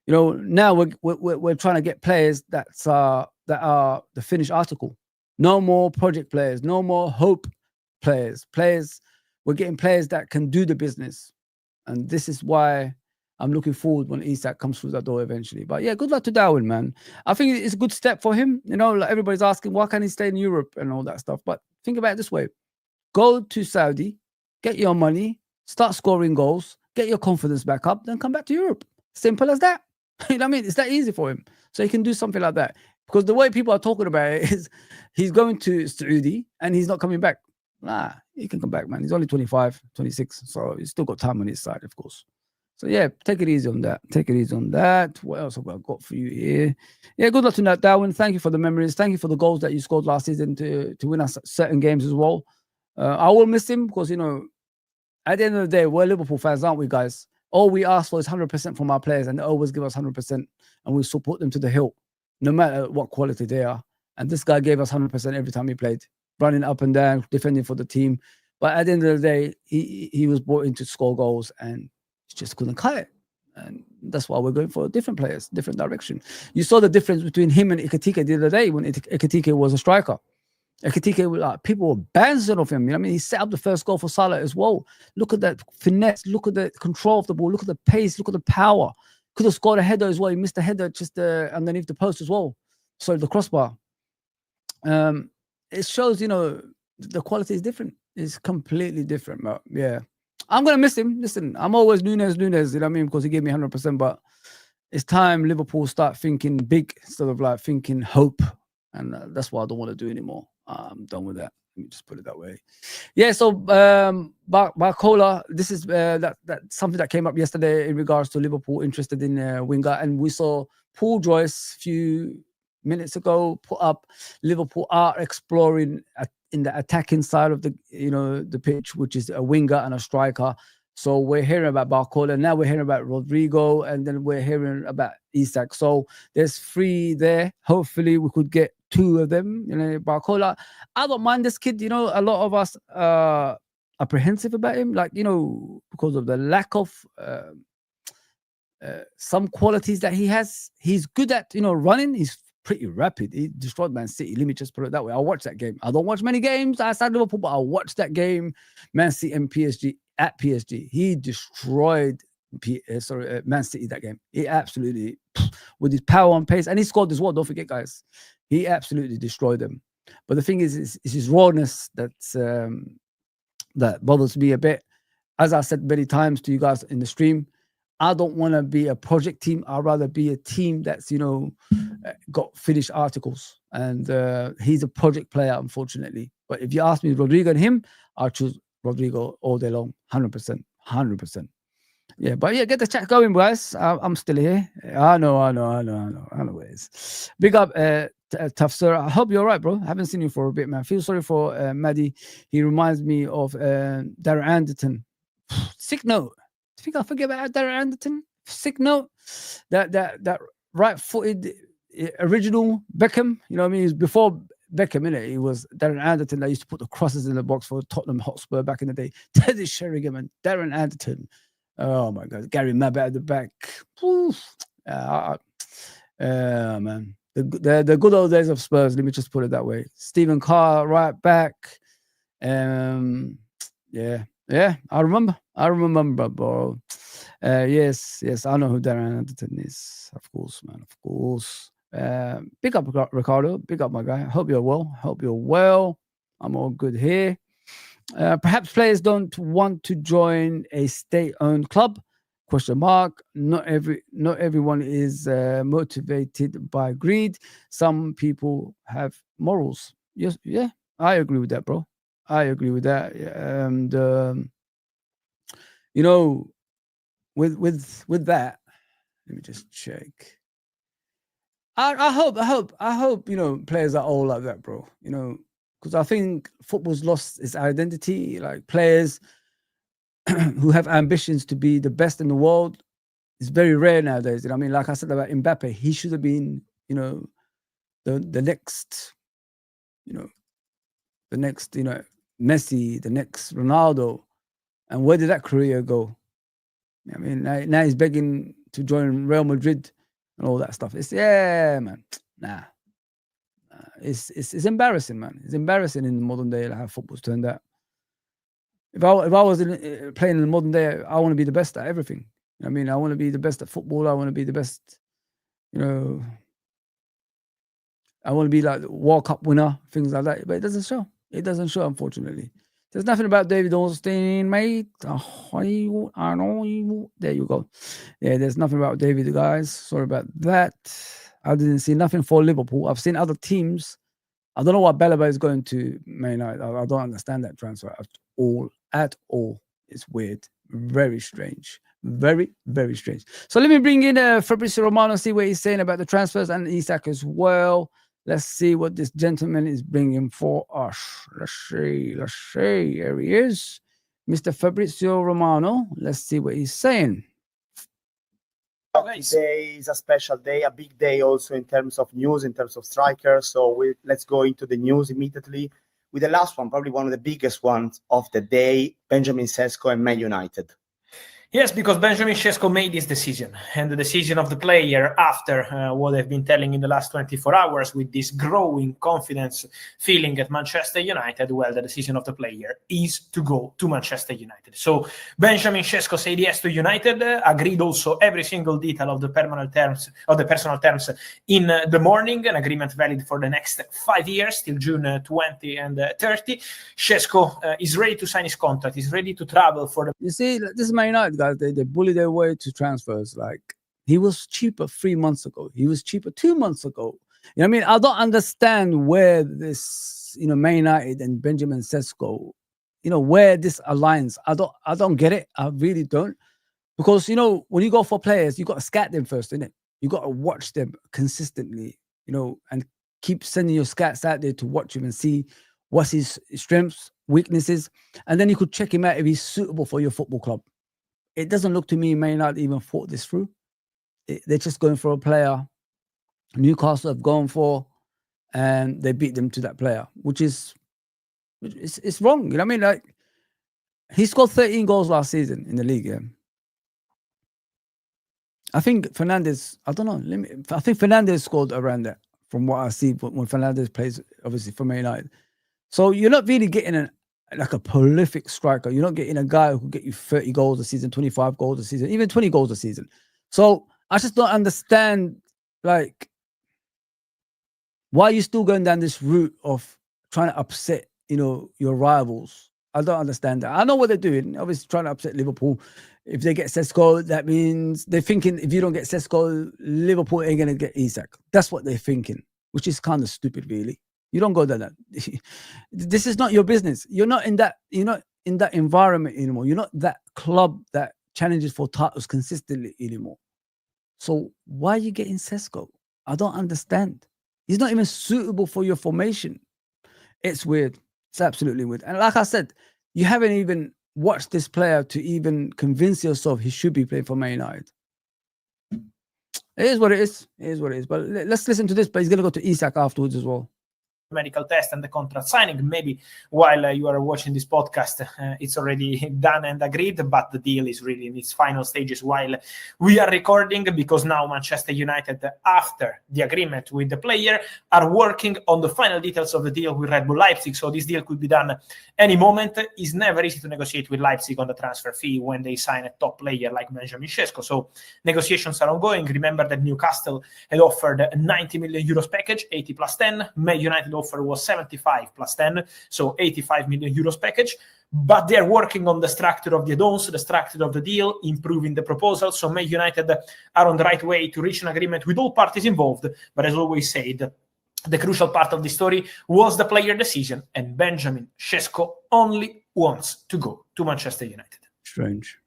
we're trying to get players that are the finished article. No more project players. No more hope players. We're getting players that can do the business. And this is why I'm looking forward when Isak comes through that door eventually. But yeah, good luck to Darwin, man. I think it's a good step for him. Like everybody's asking, why can't he stay in Europe and all that stuff? But think about it this way. Go to Saudi, get your money, start scoring goals, get your confidence back up, then come back to Europe. Simple as that. You know what I mean? It's that easy for him. So he can do something like that. Because the way people are talking about it is he's going to Saudi and he's not coming back. Nah, he can come back, man. He's only 25, 26. So he's still got time on his side, of course. So yeah, take it easy on that. Take it easy on that. What else have I got for you here? Yeah, good luck to that, Darwin. Thank you for the memories. Thank you for the goals that you scored last season to win us certain games as well. I will miss him because, at the end of the day, we're Liverpool fans, aren't we, guys? All we ask for is 100% from our players, and they always give us 100%, and we support them to the hilt, no matter what quality they are. And this guy gave us 100% every time he played, running up and down, defending for the team. But at the end of the day, he was brought in to score goals, and he just couldn't cut it. And that's why we're going for different players, different direction. You saw the difference between him and Ekitike the other day when Ekitike was a striker. Ekitike, people were bouncing off him. He set up the first goal for Salah as well. Look at that finesse. Look at the control of the ball. Look at the pace. Look at the power. Could have scored a header as well. He missed a header just underneath the post as well. So the crossbar. It shows, the quality is different. It's completely different. But yeah, I'm going to miss him. Listen, I'm always Nunez, because he gave me 100%. But it's time Liverpool start thinking big instead of like thinking hope. And that's what I don't want to do anymore. I'm done with that. Let me just put it that way. Yeah, so Barcola, this is that something that came up yesterday in regards to Liverpool interested in winger. And we saw Paul Joyce a few minutes ago put up Liverpool are exploring in the attacking side of the pitch, which is a winger and a striker. So we're hearing about Barcola. Now we're hearing about Rodrigo, and then we're hearing about Isak. So there's 3 there. Hopefully we could get 2 of them. Barcola, I don't mind this kid. A lot of us are apprehensive about him, because of the lack of some qualities that he has. He's good at, running. He's pretty rapid. He destroyed Man City. Let me just put it that way. I watched that game. I don't watch many games outside Liverpool, but I watched that game, Man City and PSG. At PSG, he destroyed Man City that game. He absolutely, with his power and pace, and he scored as well. Don't forget, guys, he absolutely destroyed them. But the thing is his rawness that bothers me a bit. As I said many times to you guys in the stream, I don't want to be a project team. I'd rather be a team that's got finished articles. And he's a project player, unfortunately. But if you ask me, Rodrigo and him, I'll choose Rodrigo all day long, 100%. Yeah, but yeah, get the chat going, guys. I'm still here. I know where it is. Big up, Tough Sir. I hope you're all right, bro. I haven't seen you for a bit, man. Feel sorry for Maddie. He reminds me of Darren Anderton. Sick note. I think I forget about Darren Anderton. Sick note. That right-footed original Beckham. You know what I mean? He's before Beckham, innit? He was Darren Anderton that used to put the crosses in the box for Tottenham Hotspur back in the day. Teddy Sheringham and Darren Anderton. Oh my God, Gary Mabbott at the back. Man, the good old days of Spurs. Let me just put it that way. Stephen Carr right back. Yeah. I remember, bro. Yes, I know who Darren Anderton is. Of course, man. Of course. Big up Ricardo. Big up my guy. Hope you're well. I'm all good here. Perhaps players don't want to join a state-owned club. Question mark. Not everyone is motivated by greed. Some people have morals. Yes, yeah, I agree with that, bro. I agree with that. And you know, with that, let me just check. I hope you know players are all like that, bro. You know, because I think football's lost its identity. Like players who have ambitions to be the best in the world is very rare nowadays. You know, I mean, like I said about Mbappe, he should have been, you know, the next, you know, Messi, the next Ronaldo, and where did that career go? I mean, now he's begging to join Real Madrid and all that stuff. It's man, nah. It's embarrassing, man. It's embarrassing in the modern day how football's turned out. If I was playing in the modern day, I want to be the best at everything. I mean, I want to be the best at football. I want to be the best, you know. I want to be like the World Cup winner, things like that. But it doesn't show. It doesn't show, unfortunately. There's nothing about David Ornstein, mate. I know you. There you go. Yeah, there's nothing about David, guys. Sorry about that. I didn't see nothing for Liverpool. I've seen other teams. I don't know what Balaba is going to Man United. I don't understand that transfer at all. It's weird. Very strange. Very, very strange. So let me bring in Fabrizio Romano, see what he's saying about the transfers and Isak as well. Let's see what this gentleman is bringing for us. Let's see. Here he is. Mr. Fabrizio Romano. Let's see what he's saying. Today is a special day, a big day also in terms of news, in terms of strikers. So let's go into the news immediately with the last one, probably one of the biggest ones of the day, Benjamin Sesko and Man United. Yes, because Benjamin Sesko made this decision, and the decision of the player after what I've been telling in the last 24 hours with this growing confidence feeling at Manchester United, well, the decision of the player is to go to Manchester United. So Benjamin Sesko said yes to United, agreed also every single detail of the personal terms in the morning, an agreement valid for the next 5 years till June 20 and 30. Sesko is ready to sign his contract, he's ready to travel for the... You see, this is Man United, guys. They bully their way to transfers. Like, he was cheaper 3 months ago. He was cheaper 2 months ago. You know what I mean? I don't understand where this, you know, Man United and Benjamin Sesko, you know, where this aligns. I don't get it. I really don't. Because, you know, when you go for players, you got to scout them first, innit? You got to watch them consistently, you know, and keep sending your scouts out there to watch him and see what's his strengths, weaknesses, and then you could check him out if he's suitable for your football club. It doesn't look to me Man United even thought this through. They're just going for a player Newcastle have gone for, and they beat them to that player, which is it's wrong. You know what I mean? Like, he scored 13 goals last season in the league. Yeah. I think Fernandes, I don't know. I think Fernandes scored around that from what I see when Fernandes plays, obviously, for Man United. So you're not really getting a prolific striker. You're not getting a guy who can get you 30 goals a season, 25 goals a season, even 20 goals a season. So I just don't understand, like, why are you still going down this route of trying to upset, you know, your rivals? I don't understand that. I know what they're doing. Obviously, trying to upset Liverpool. If they get Sesko, that means they're thinking if you don't get Sesko, Liverpool ain't going to get Isak. That's what they're thinking, which is kind of stupid, really. You don't go there. This is not your business. You're not in that environment anymore. You're not that club that challenges for titles consistently anymore. So why are you getting Sesko? I don't understand. He's not even suitable for your formation. It's weird. It's absolutely weird. And like I said, you haven't even watched this player to even convince yourself he should be playing for Man United. It is what it is. It is what it is. But let's listen to this. But he's going to go to Isak afterwards as well. Medical test and the contract signing. Maybe while you are watching this podcast, it's already done and agreed, but the deal is really in its final stages while we are recording, because now Manchester United, after the agreement with the player, are working on the final details of the deal with Red Bull Leipzig. So this deal could be done any moment. It's never easy to negotiate with Leipzig on the transfer fee when they sign a top player like Benjamin Sesko. So negotiations are ongoing. Remember that Newcastle had offered a 90 million euros package, 80 plus 10. Man United offer was 75 plus 10, so 85 million euros package. but they're working on the structure of the add-ons, the structure of the deal, improving the proposal. So Man United are on the right way to reach an agreement with all parties involved. But as always said, the crucial part of the story was the player decision, and Benjamin Sesko only wants to go to Manchester United. Strange.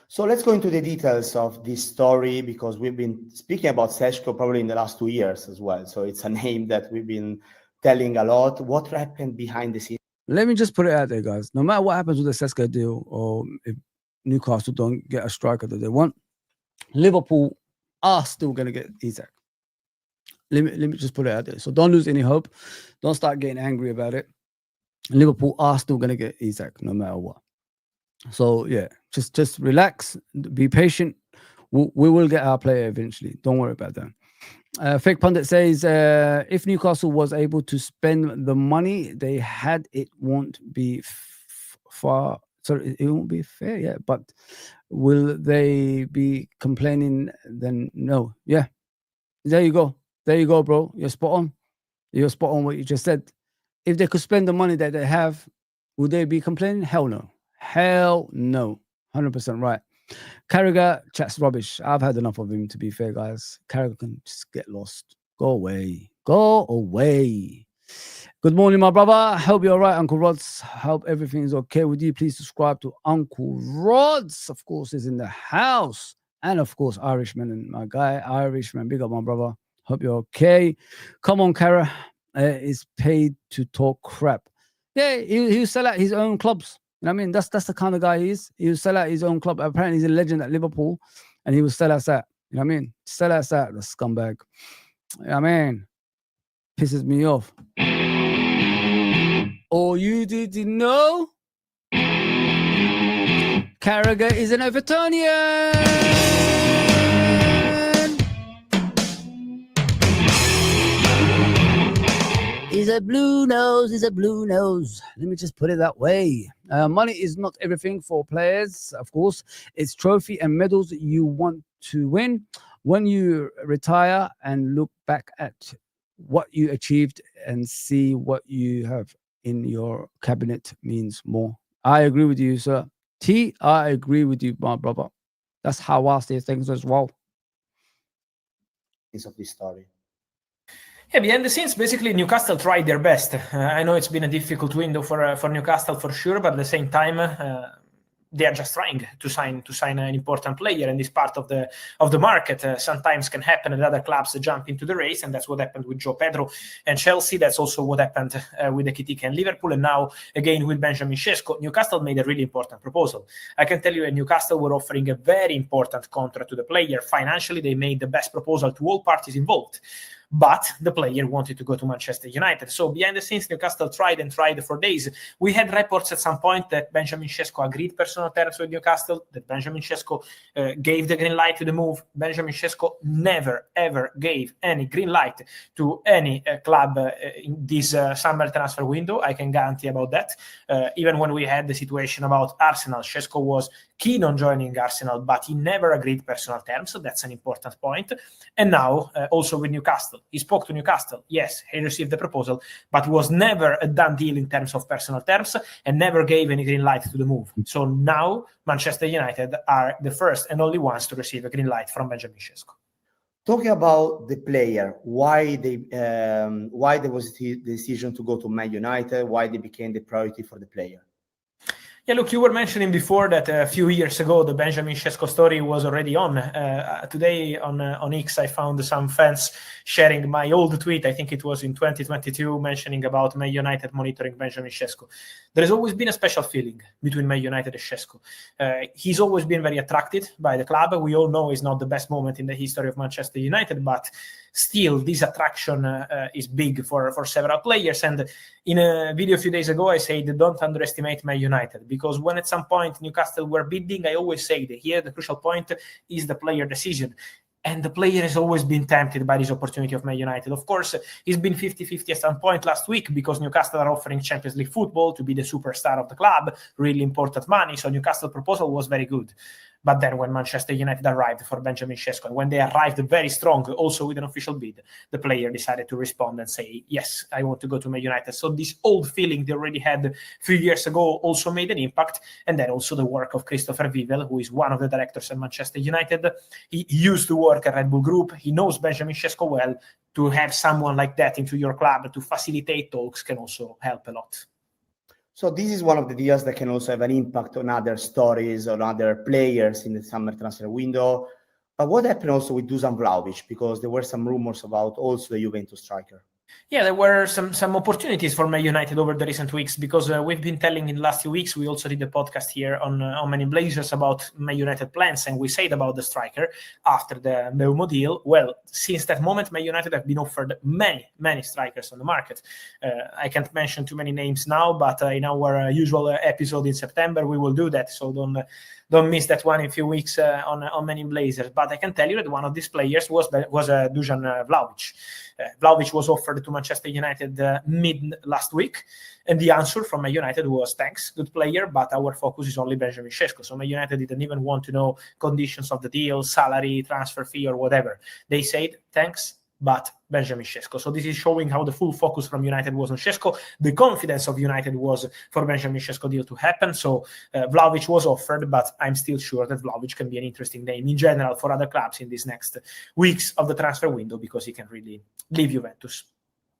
So let's go into the details of this story, because we've been speaking about Sesko probably in the last 2 years as well. So it's a name that we've been telling a lot. What happened behind the scenes? Let me just put it out there, guys. No matter what happens with the Sesko deal, or if Newcastle don't get a striker that they want, Liverpool are still going to get Isak. Let me just put it out there. So don't lose any hope. Don't start getting angry about it. Liverpool are still going to get Isak no matter what. So yeah, just relax, be patient. We will get our player eventually. Don't worry about that. Fake Pundit says, if Newcastle was able to spend the money they had, it won't be far. Sorry, it won't be fair. Yeah, but will they be complaining? Then no. Yeah, there you go. There you go, bro. You're spot on. You're spot on what you just said. If they could spend the money that they have, would they be complaining? Hell no. Hell no. 100% right. Carragher chats rubbish. I've had enough of him, to be fair, guys. Carragher can just get lost. Go away. Go away. Good morning, my brother. Hope you're all right, Uncle Rods. Hope everything's okay with you. Please subscribe to Uncle Rods. Of course, is in the house. And of course, Irishman and my guy, Irishman. Big up, my brother. Hope you're okay. Come on, Cara. Is paid to talk crap. Yeah, he'll sell out his own clubs. You know what I mean? That's the kind of guy he is. He'll sell out his own club. Apparently, he's a legend at Liverpool, and he will sell us out. You know what I mean? Sell us out, the scumbag. You know what I mean? Pisses me off. Oh, you didn't know? Carragher is an Evertonian. He's a blue nose. He's a blue nose. Let me just put it that way. Money is not everything for players, of course. It's trophy and medals you want to win. When you retire and look back at what you achieved and see what you have in your cabinet means more. I agree with you, sir. T, I agree with you, my brother. That's how I see things as well. Piece of this story. Yeah, behind the scenes, basically Newcastle tried their best. I know it's been a difficult window for Newcastle for sure, but at the same time, they are just trying to sign an important player in this part of the market. Sometimes can happen that other clubs jump into the race, and that's what happened with Joe Pedro and Chelsea. That's also what happened with Ekitike and Liverpool, and now again with Benjamin Sesko. Newcastle made a really important proposal. I can tell you that Newcastle were offering a very important contract to the player. Financially, they made the best proposal to all parties involved. But the player wanted to go to Manchester United. So behind the scenes, Newcastle tried for days. We had reports at some point that Benjamin Sesko agreed personal terms with Newcastle, that Benjamin Sesko gave the green light to the move. Benjamin Sesko never, ever gave any green light to any club in this summer transfer window. I can guarantee about that. Even when we had the situation about Arsenal, Sesko was keen on joining Arsenal, but he never agreed personal terms. So that's an important point. And now also with Newcastle. He spoke to Newcastle. Yes, he received the proposal, but was never a done deal in terms of personal terms and never gave any green light to the move. So now Manchester United are the first and only ones to receive a green light from Benjamin Sesko. Talking about the player, why there was the decision to go to Man United, why they became the priority for the player? Yeah, look, you were mentioning before that a few years ago, the Benjamin Sesko story was already on. Today on X, I found some fans sharing my old tweet. I think it was in 2022, mentioning about Man United monitoring Benjamin Sesko. There has always been a special feeling between Man United and Sesko. He's always been very attracted by the club. We all know it's not the best moment in the history of Manchester United, but still, this attraction is big for several players. And in a video a few days ago, I said, don't underestimate Man United, because when at some point Newcastle were bidding, I always say that here the crucial point is the player decision. And the player has always been tempted by this opportunity of Man United. Of course, he's been 50-50 at some point last week because Newcastle are offering Champions League football to be the superstar of the club, really important money. So Newcastle proposal was very good. But then when Manchester United arrived for Benjamin Sesko, and when they arrived very strong, also with an official bid, the player decided to respond and say, yes, I want to go to Man United. So this old feeling they already had a few years ago also made an impact. And then also the work of Christopher Vivel, who is one of the directors at Manchester United. He used to work at Red Bull Group. He knows Benjamin Sesko well. To have someone like that into your club to facilitate talks can also help a lot. So this is one of the deals that can also have an impact on other stories, on other players in the summer transfer window. But what happened also with Dusan Vlahovic? Because there were some rumors about also the Juventus striker. Yeah, there were some opportunities for Man United over the recent weeks, because we've been telling in the last few weeks, we also did a podcast here on Man in Blazers about Man United plans, and we said about the striker after the Mbeumo deal. Well, since that moment, Man United have been offered many strikers on the market. I can't mention too many names now, but in our usual episode in September, we will do that. So don't miss that one in a few weeks on Man in Blazers. But I can tell you that one of these players was Dusan Vlahovic. Vlahovic was offered to Manchester United mid last week, and the answer from Man United was, thanks, good player, but our focus is only Benjamin Sesko. So Man United didn't even want to know conditions of the deal, salary, transfer fee, or whatever. They said, thanks, but Benjamin Sesko. So this is showing how the full focus from United was on Sesko. The confidence of United was for Benjamin Sesko deal to happen. So Vlahovic was offered, but I'm still sure that Vlahovic can be an interesting name in general for other clubs in these next weeks of the transfer window, because he can really leave Juventus.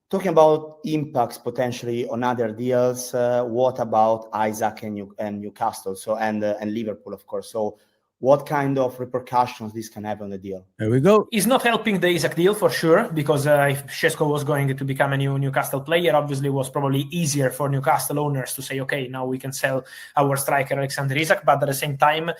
Talking about impacts potentially on other deals, what about Isaac and Newcastle? So and Liverpool, of course. So what kind of repercussions this can have on the deal? There we go. He's not helping the Isaac deal for sure, because if Sesko was going to become a new Newcastle player, obviously it was probably easier for Newcastle owners to say, okay, now we can sell our striker Alexander Isak. But at the same time,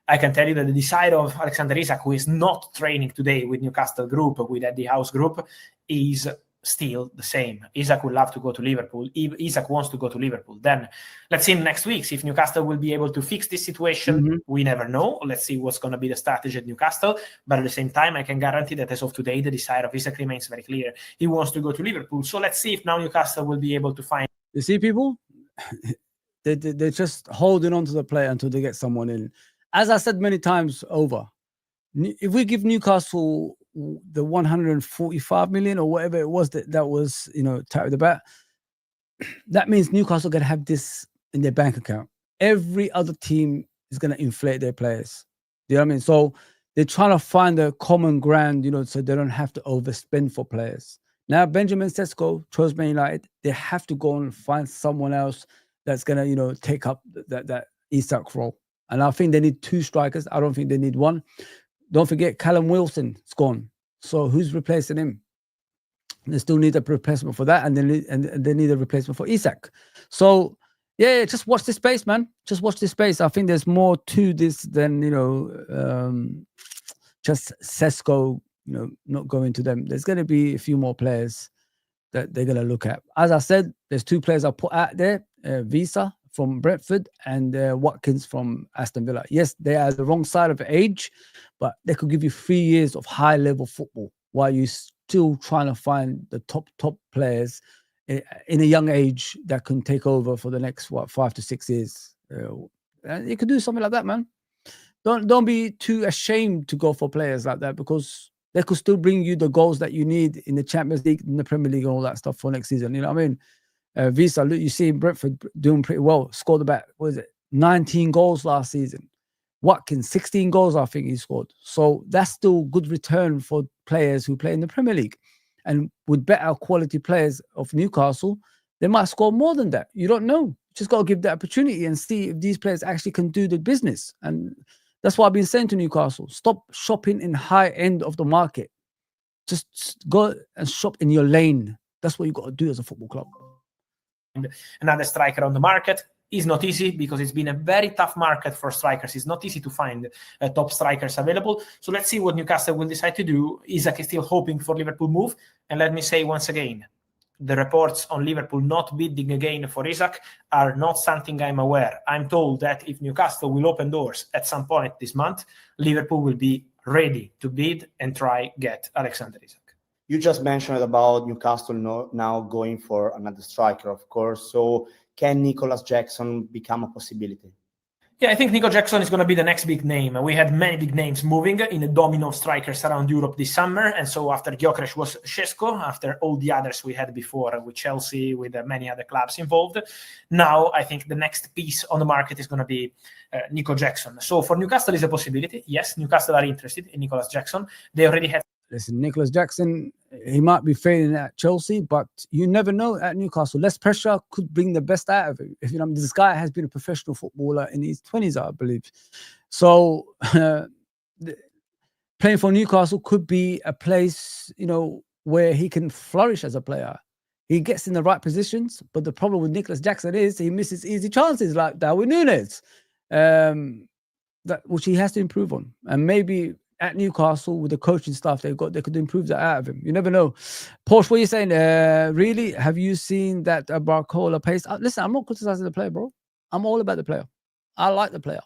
I can tell you that the desire of Alexander Isak, who is not training today with Newcastle Group, with Eddie House Group, is still the same. Isak would love to go to Liverpool. Isak wants to go to Liverpool. Then let's see next week if Newcastle will be able to fix this situation. Mm-hmm. We never know. Let's see what's going to be the strategy at Newcastle. But at the same time, I can guarantee that as of today, the desire of Isak remains very clear. He wants to go to Liverpool. So let's see if now Newcastle will be able to find. You see, people, they're just holding on to the player until they get someone in. As I said many times over, if we give Newcastle the 145 million or whatever it was that was, tied the bat, that means Newcastle going to have this in their bank account. Every other team is going to inflate their players. You know what I mean? So they're trying to find a common ground, so they don't have to overspend for players. Now, Benjamin Sesko chose Man United. They have to go and find someone else that's going to, take up that Isak role. And I think they need two strikers. I don't think they need one. Don't forget, Callum Wilson is gone. So who's replacing him? They still need a replacement for that, and they need a replacement for Isak. So, yeah, just watch this space, man. Just watch this space. I think there's more to this than, just Sesko, not going to them. There's going to be a few more players that they're going to look at. As I said, there's two players I put out there, Visa from Brentford and Watkins from Aston Villa. Yes, they are the wrong side of age, but they could give you 3 years of high-level football while you're still trying to find the top players in a young age that can take over for the next 5 to 6 years. You could do something like that, man. Don't be too ashamed to go for players like that, because they could still bring you the goals that you need in the Champions League, in the Premier League, and all that stuff for next season. You know what I mean? Visa, look, you see Brentford doing pretty well. Scored about 19 goals last season. Watkins, 16 goals, I think he scored. So that's still good return for players who play in the Premier League. And with better quality players of Newcastle, they might score more than that. You don't know. You just got to give the opportunity and see if these players actually can do the business. And that's what I've been saying to Newcastle. Stop shopping in high end of the market. Just go and shop in your lane. That's what you got to do as a football club. Another striker on the market is not easy, because it's been a very tough market for strikers. It's not easy to find top strikers available. So let's see what Newcastle will decide to do. Isak is still hoping for Liverpool move. And let me say once again, the reports on Liverpool not bidding again for Isak are not something I'm aware. I'm told that if Newcastle will open doors at some point this month, Liverpool will be ready to bid and try get Alexander Isak. You just mentioned about Newcastle now going for another striker, of course. So can Nicholas Jackson become a possibility? Yeah, I think Nico Jackson is going to be the next big name. We had many big names moving in a domino of strikers around Europe this summer. And so after Gyökeres was Šeško, after all the others we had before with Chelsea, with many other clubs involved. Now I think the next piece on the market is going to be Nico Jackson. So for Newcastle is a possibility. Yes, Newcastle are interested in Nicolas Jackson. They already had... Listen, Nicolas Jackson, he might be failing at Chelsea, but you never know at Newcastle. Less pressure could bring the best out of him. If you know, this guy has been a professional footballer in his 20s, I believe. So playing for Newcastle could be a place, you know, where he can flourish as a player. He gets in the right positions, but the problem with Nicolas Jackson is he misses easy chances like Darwin Nunez, which he has to improve on. And maybe at Newcastle, with the coaching staff they've got, they could improve that out of him. You never know. Porsche, what are you saying? Really? Have you seen that Barcola pace? Listen, I'm not criticizing the player, bro. I'm all about the player. I like the player.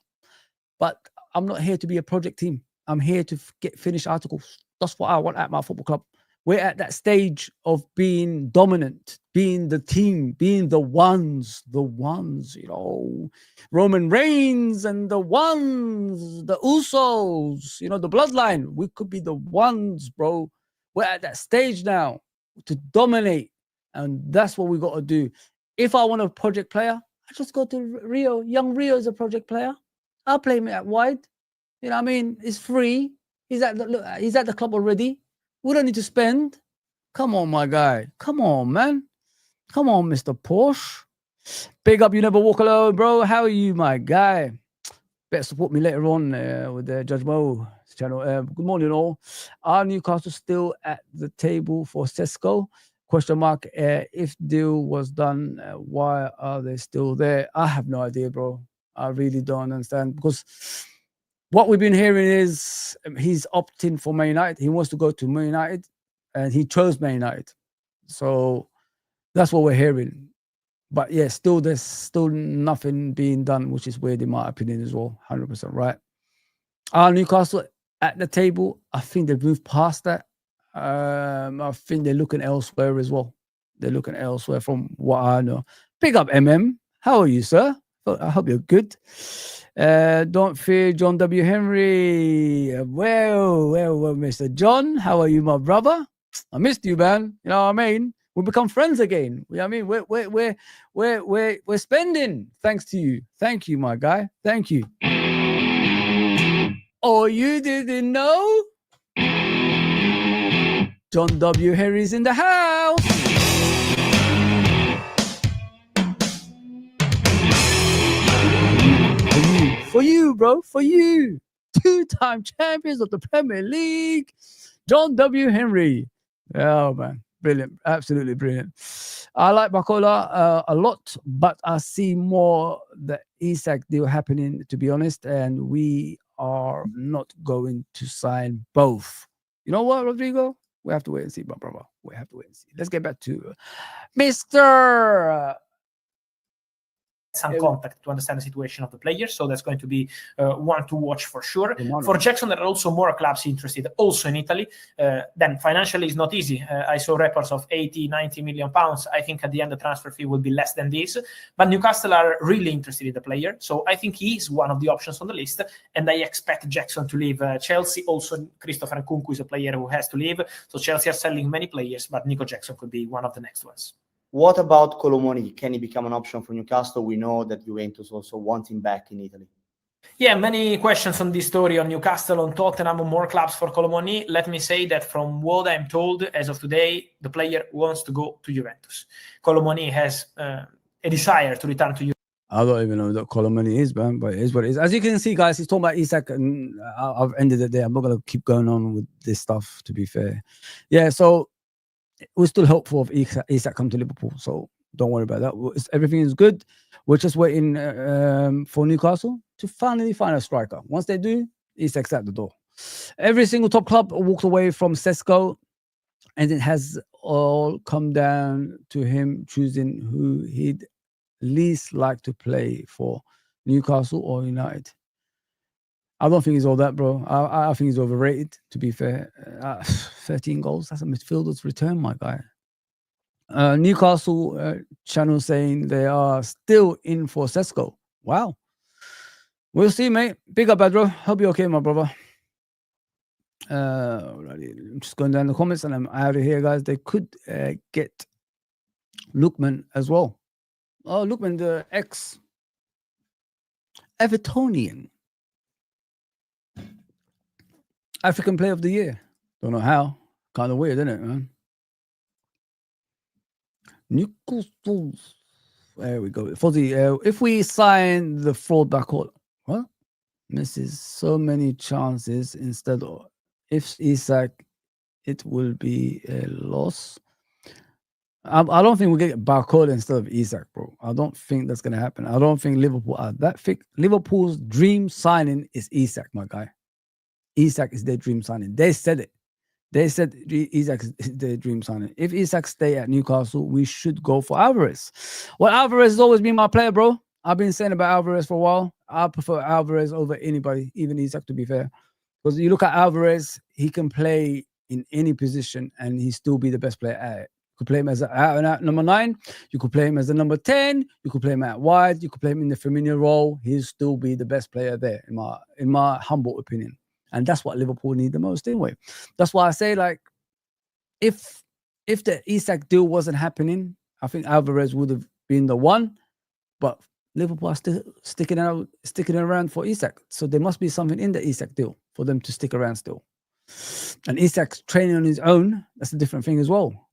But I'm not here to be a project team. I'm here to get finished articles. That's what I want at my football club. We're at that stage of being dominant, being the team, being the ones, you know, Roman Reigns and the ones, the Usos, you know, the bloodline. We could be the ones, bro. We're at that stage now to dominate. And that's what we got to do. If I want a project player, I just go to Rio. Young Rio is a project player. I'll play him at wide. You know what I mean? It's free. He's at the club already. We don't need to spend. Come on, my guy. Come on, man. Come on, Mr. Porsche. Big up, you never walk alone, bro. How are you, my guy? Better support me later on with the Judge Mo channel. Good morning, all. Are Newcastle still at the table for Šeško? Question mark. If deal was done, why are they still there? I have no idea, bro. I really don't understand, because what we've been hearing is he's opting for Man United. He wants to go to Man United, and he chose Man United. So that's what we're hearing. But yeah, there's still nothing being done, which is weird in my opinion as well. 100% right. Newcastle at the table, I think they've moved past that. I think they're looking elsewhere as well. They're looking elsewhere from what I know. Big up, MM. How are you, sir? I hope you're good. Don't fear John W. Henry. Well, Mr. John, how are you, my brother? I missed you, man. You know what I mean? We become friends again. You know what I mean? We're spending thanks to you. Thank you, my guy. Thank you. Oh, you didn't know? John W. Henry's in the house. For you, bro. For you. 2-time champions of the Premier League. John W. Henry. Oh, man. Brilliant. Absolutely brilliant. I like Barcola a lot, but I see more the Isak deal happening, to be honest, and we are not going to sign both. You know what, Rodrigo? We have to wait and see, my brother. We have to wait and see. Let's get back to Mr. Some contact to understand the situation of the players, so that's going to be one to watch for sure. For Jackson, there are also more clubs interested, also in Italy. Then financially is not easy. I saw reports of 80-90 million pounds. I think at the end the transfer fee will be less than this, but Newcastle are really interested in the player, so I think he is one of the options on the list, and I expect Jackson to leave Chelsea. Also, Christopher Nkunku is a player who has to leave, so Chelsea are selling many players, but Nico Jackson could be one of the next ones. What about Colomoni? Can he become an option for Newcastle? We know that Juventus also want him back in Italy. Yeah, many questions on this story on Newcastle, on Tottenham, on more clubs for Colomoni. Let me say that from what I'm told, as of today, the player wants to go to Juventus. Colomoni has a desire to return to Juventus. I don't even know what Colomani is, man, but it is what it is. As you can see, guys, he's talking about Isak, and I've ended it there. I'm not going to keep going on with this stuff, to be fair. Yeah, so we're still hopeful of Isak come to Liverpool, so don't worry about that. Everything is good. We're just waiting for Newcastle to finally find a striker. Once they do, Isak's at the door. Every single top club walked away from Šeško, and it has all come down to him choosing who he'd least like to play for, Newcastle or United. I don't think he's all that, bro. I think he's overrated, to be fair. 13 goals, that's a midfielder's return, my guy. Newcastle channel saying they are still in for Šeško. Wow. We'll see, mate. Big up, Pedro. Hope you're okay, my brother. I'm just going down the comments and I'm out of here, guys. They could get Lookman as well. Oh, Lookman, the ex-Evertonian African Player of the Year. Don't know how. Kind of weird, isn't it, man? Newcastle. There we go. Fuzzy, if we sign the fraud backcourt, what? Misses so many chances instead of if Isak, it will be a loss. I don't think we get Barcola instead of Isak, bro. I don't think that's gonna happen. I don't think Liverpool are that thick. Liverpool's dream signing is Isak, my guy. Isak is their dream signing. They said it. They said Isak is their dream signing. If Isak stay at Newcastle, we should go for Alvarez. Well, Alvarez has always been my player, bro. I've been saying about Alvarez for a while. I prefer Alvarez over anybody, even Isak, to be fair. Because you look at Alvarez, he can play in any position and he still be the best player at it. You could play him as an out-and-out number 9. You could play him as a number 10. You could play him out wide. You could play him in the Firmino role. He'll still be the best player there, in my humble opinion. And that's what Liverpool need the most anyway. That's why I say, like, if the Isak deal wasn't happening, I think Alvarez would have been the one. But Liverpool are still sticking around for Isak. So there must be something in the Isak deal for them to stick around still. And Isak's training on his own, that's a different thing as well.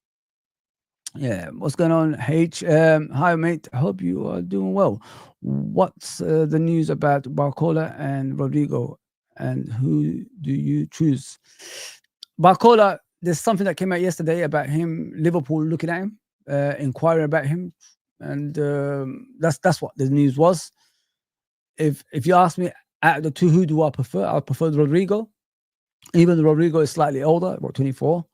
Yeah, what's going on, H? Hi, mate. I hope you are doing well. What's the news about Barcola and Rodrigo? And who do you choose? Barcola, there's something that came out yesterday about him, Liverpool looking at him, inquiring about him. And that's what the news was. If you ask me, out of the two, who do I prefer? I prefer Rodrigo. Even Rodrigo is slightly older, about 24.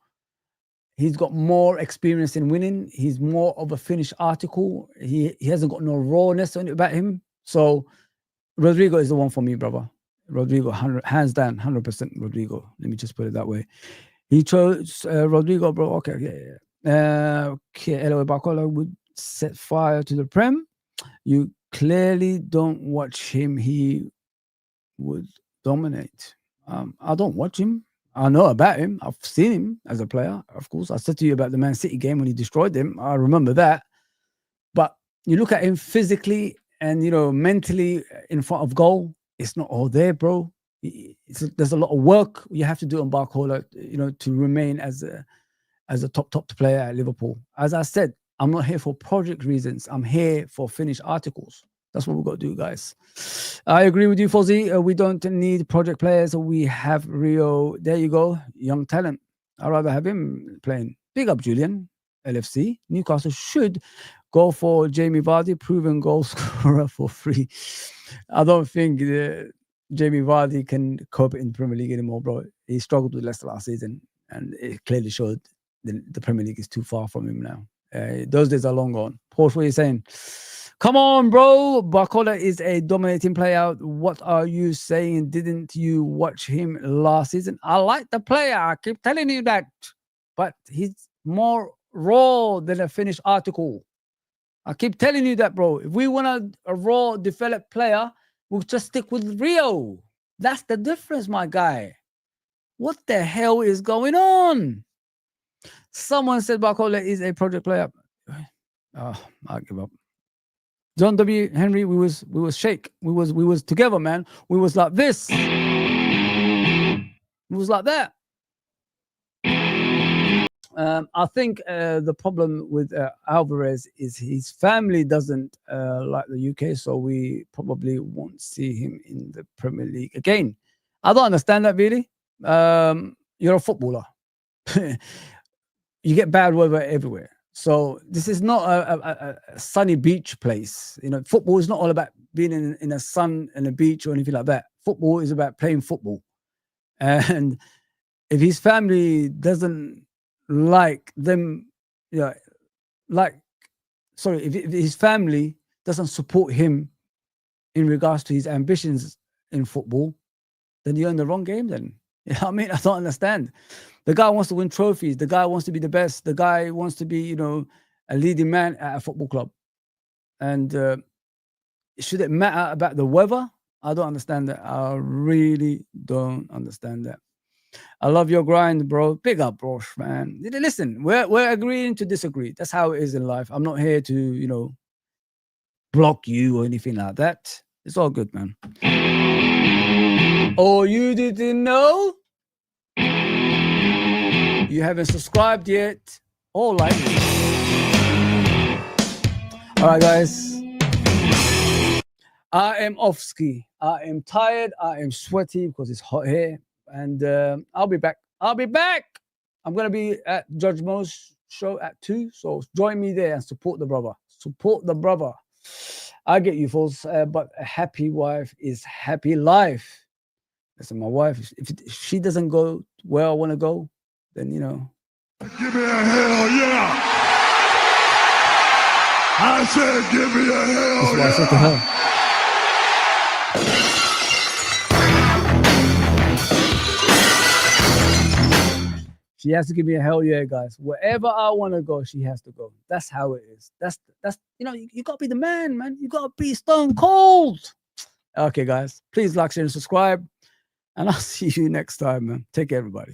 He's got more experience in winning. He's more of a finished article. He hasn't got no rawness about him. So Rodrigo is the one for me, brother. Rodrigo, hands down, 100% Rodrigo. Let me just put it that way. He chose Rodrigo, bro. Okay, yeah. Okay, Eloy Barcola would set fire to the Prem. You clearly don't watch him. He would dominate. I don't watch him. I know about him. I've seen him as a player, of course. I said to you about the Man City game when he destroyed them. I remember that. But you look at him physically and, mentally in front of goal, it's not all there, bro. There's a lot of work you have to do on Barcola, to remain as a top player at Liverpool. As I said, I'm not here for project reasons. I'm here for finished articles. That's what we've got to do, guys. I agree with you, Fozzy. We don't need project players. We have Rio. There you go. Young talent. I'd rather have him playing. Big up, Julian. LFC. Newcastle should go for Jamie Vardy, proven goal scorer for free. I don't think Jamie Vardy can cope in the Premier League anymore, bro. He struggled with Leicester last season, and it clearly showed the Premier League is too far from him now. Those days are long gone. Porsche, what are you saying? Come on, bro. Barcola is a dominating player. What are you saying? Didn't you watch him last season? I like the player. I keep telling you that. But he's more raw than a finished article. I keep telling you that, bro. If we want a raw, developed player, we'll just stick with Rio. That's the difference, my guy. What the hell is going on? Someone said Barcola is a project player. Oh, I give up. John W. Henry, we was shake. We was together, man. We was like this. We was like that. I think the problem with Alvarez is his family doesn't like the UK, so we probably won't see him in the Premier League again. I don't understand that, really. You're a footballer. You get bad weather everywhere. So this is not a sunny beach place. Football is not all about being in a sun and a beach or anything like that. Football is about playing football. And if his family doesn't like them, if his family doesn't support him in regards to his ambitions in football, then you're in the wrong game then. I mean, I don't understand. The guy wants to win trophies. The guy wants to be the best. The guy wants to be, a leading man at a football club. And should it matter about the weather? I don't understand that. I really don't understand that. I love your grind, bro. Big up, bro, man. Listen, we're agreeing to disagree. That's how it is in life. I'm not here to, block you or anything like that. It's all good, man. Oh, you didn't know? You haven't subscribed yet? Or like it. All right, guys. I am off ski. I am tired. I am sweaty because it's hot here. And I'll be back. I'm going to be at Judge Mo's show at 2. So join me there and support the brother. I get you, folks. But a happy wife is happy life. Listen, my wife, if she doesn't go where I want to go, then, Give me a hell yeah. I said, give me a hell that's what I said to her. She has to give me a hell yeah, guys. Wherever I want to go, she has to go. That's how it is. That's you got to be the man, man. You got to be stone cold. Okay, guys. Please like, share, and subscribe. And I'll see you next time, man. Take care, everybody.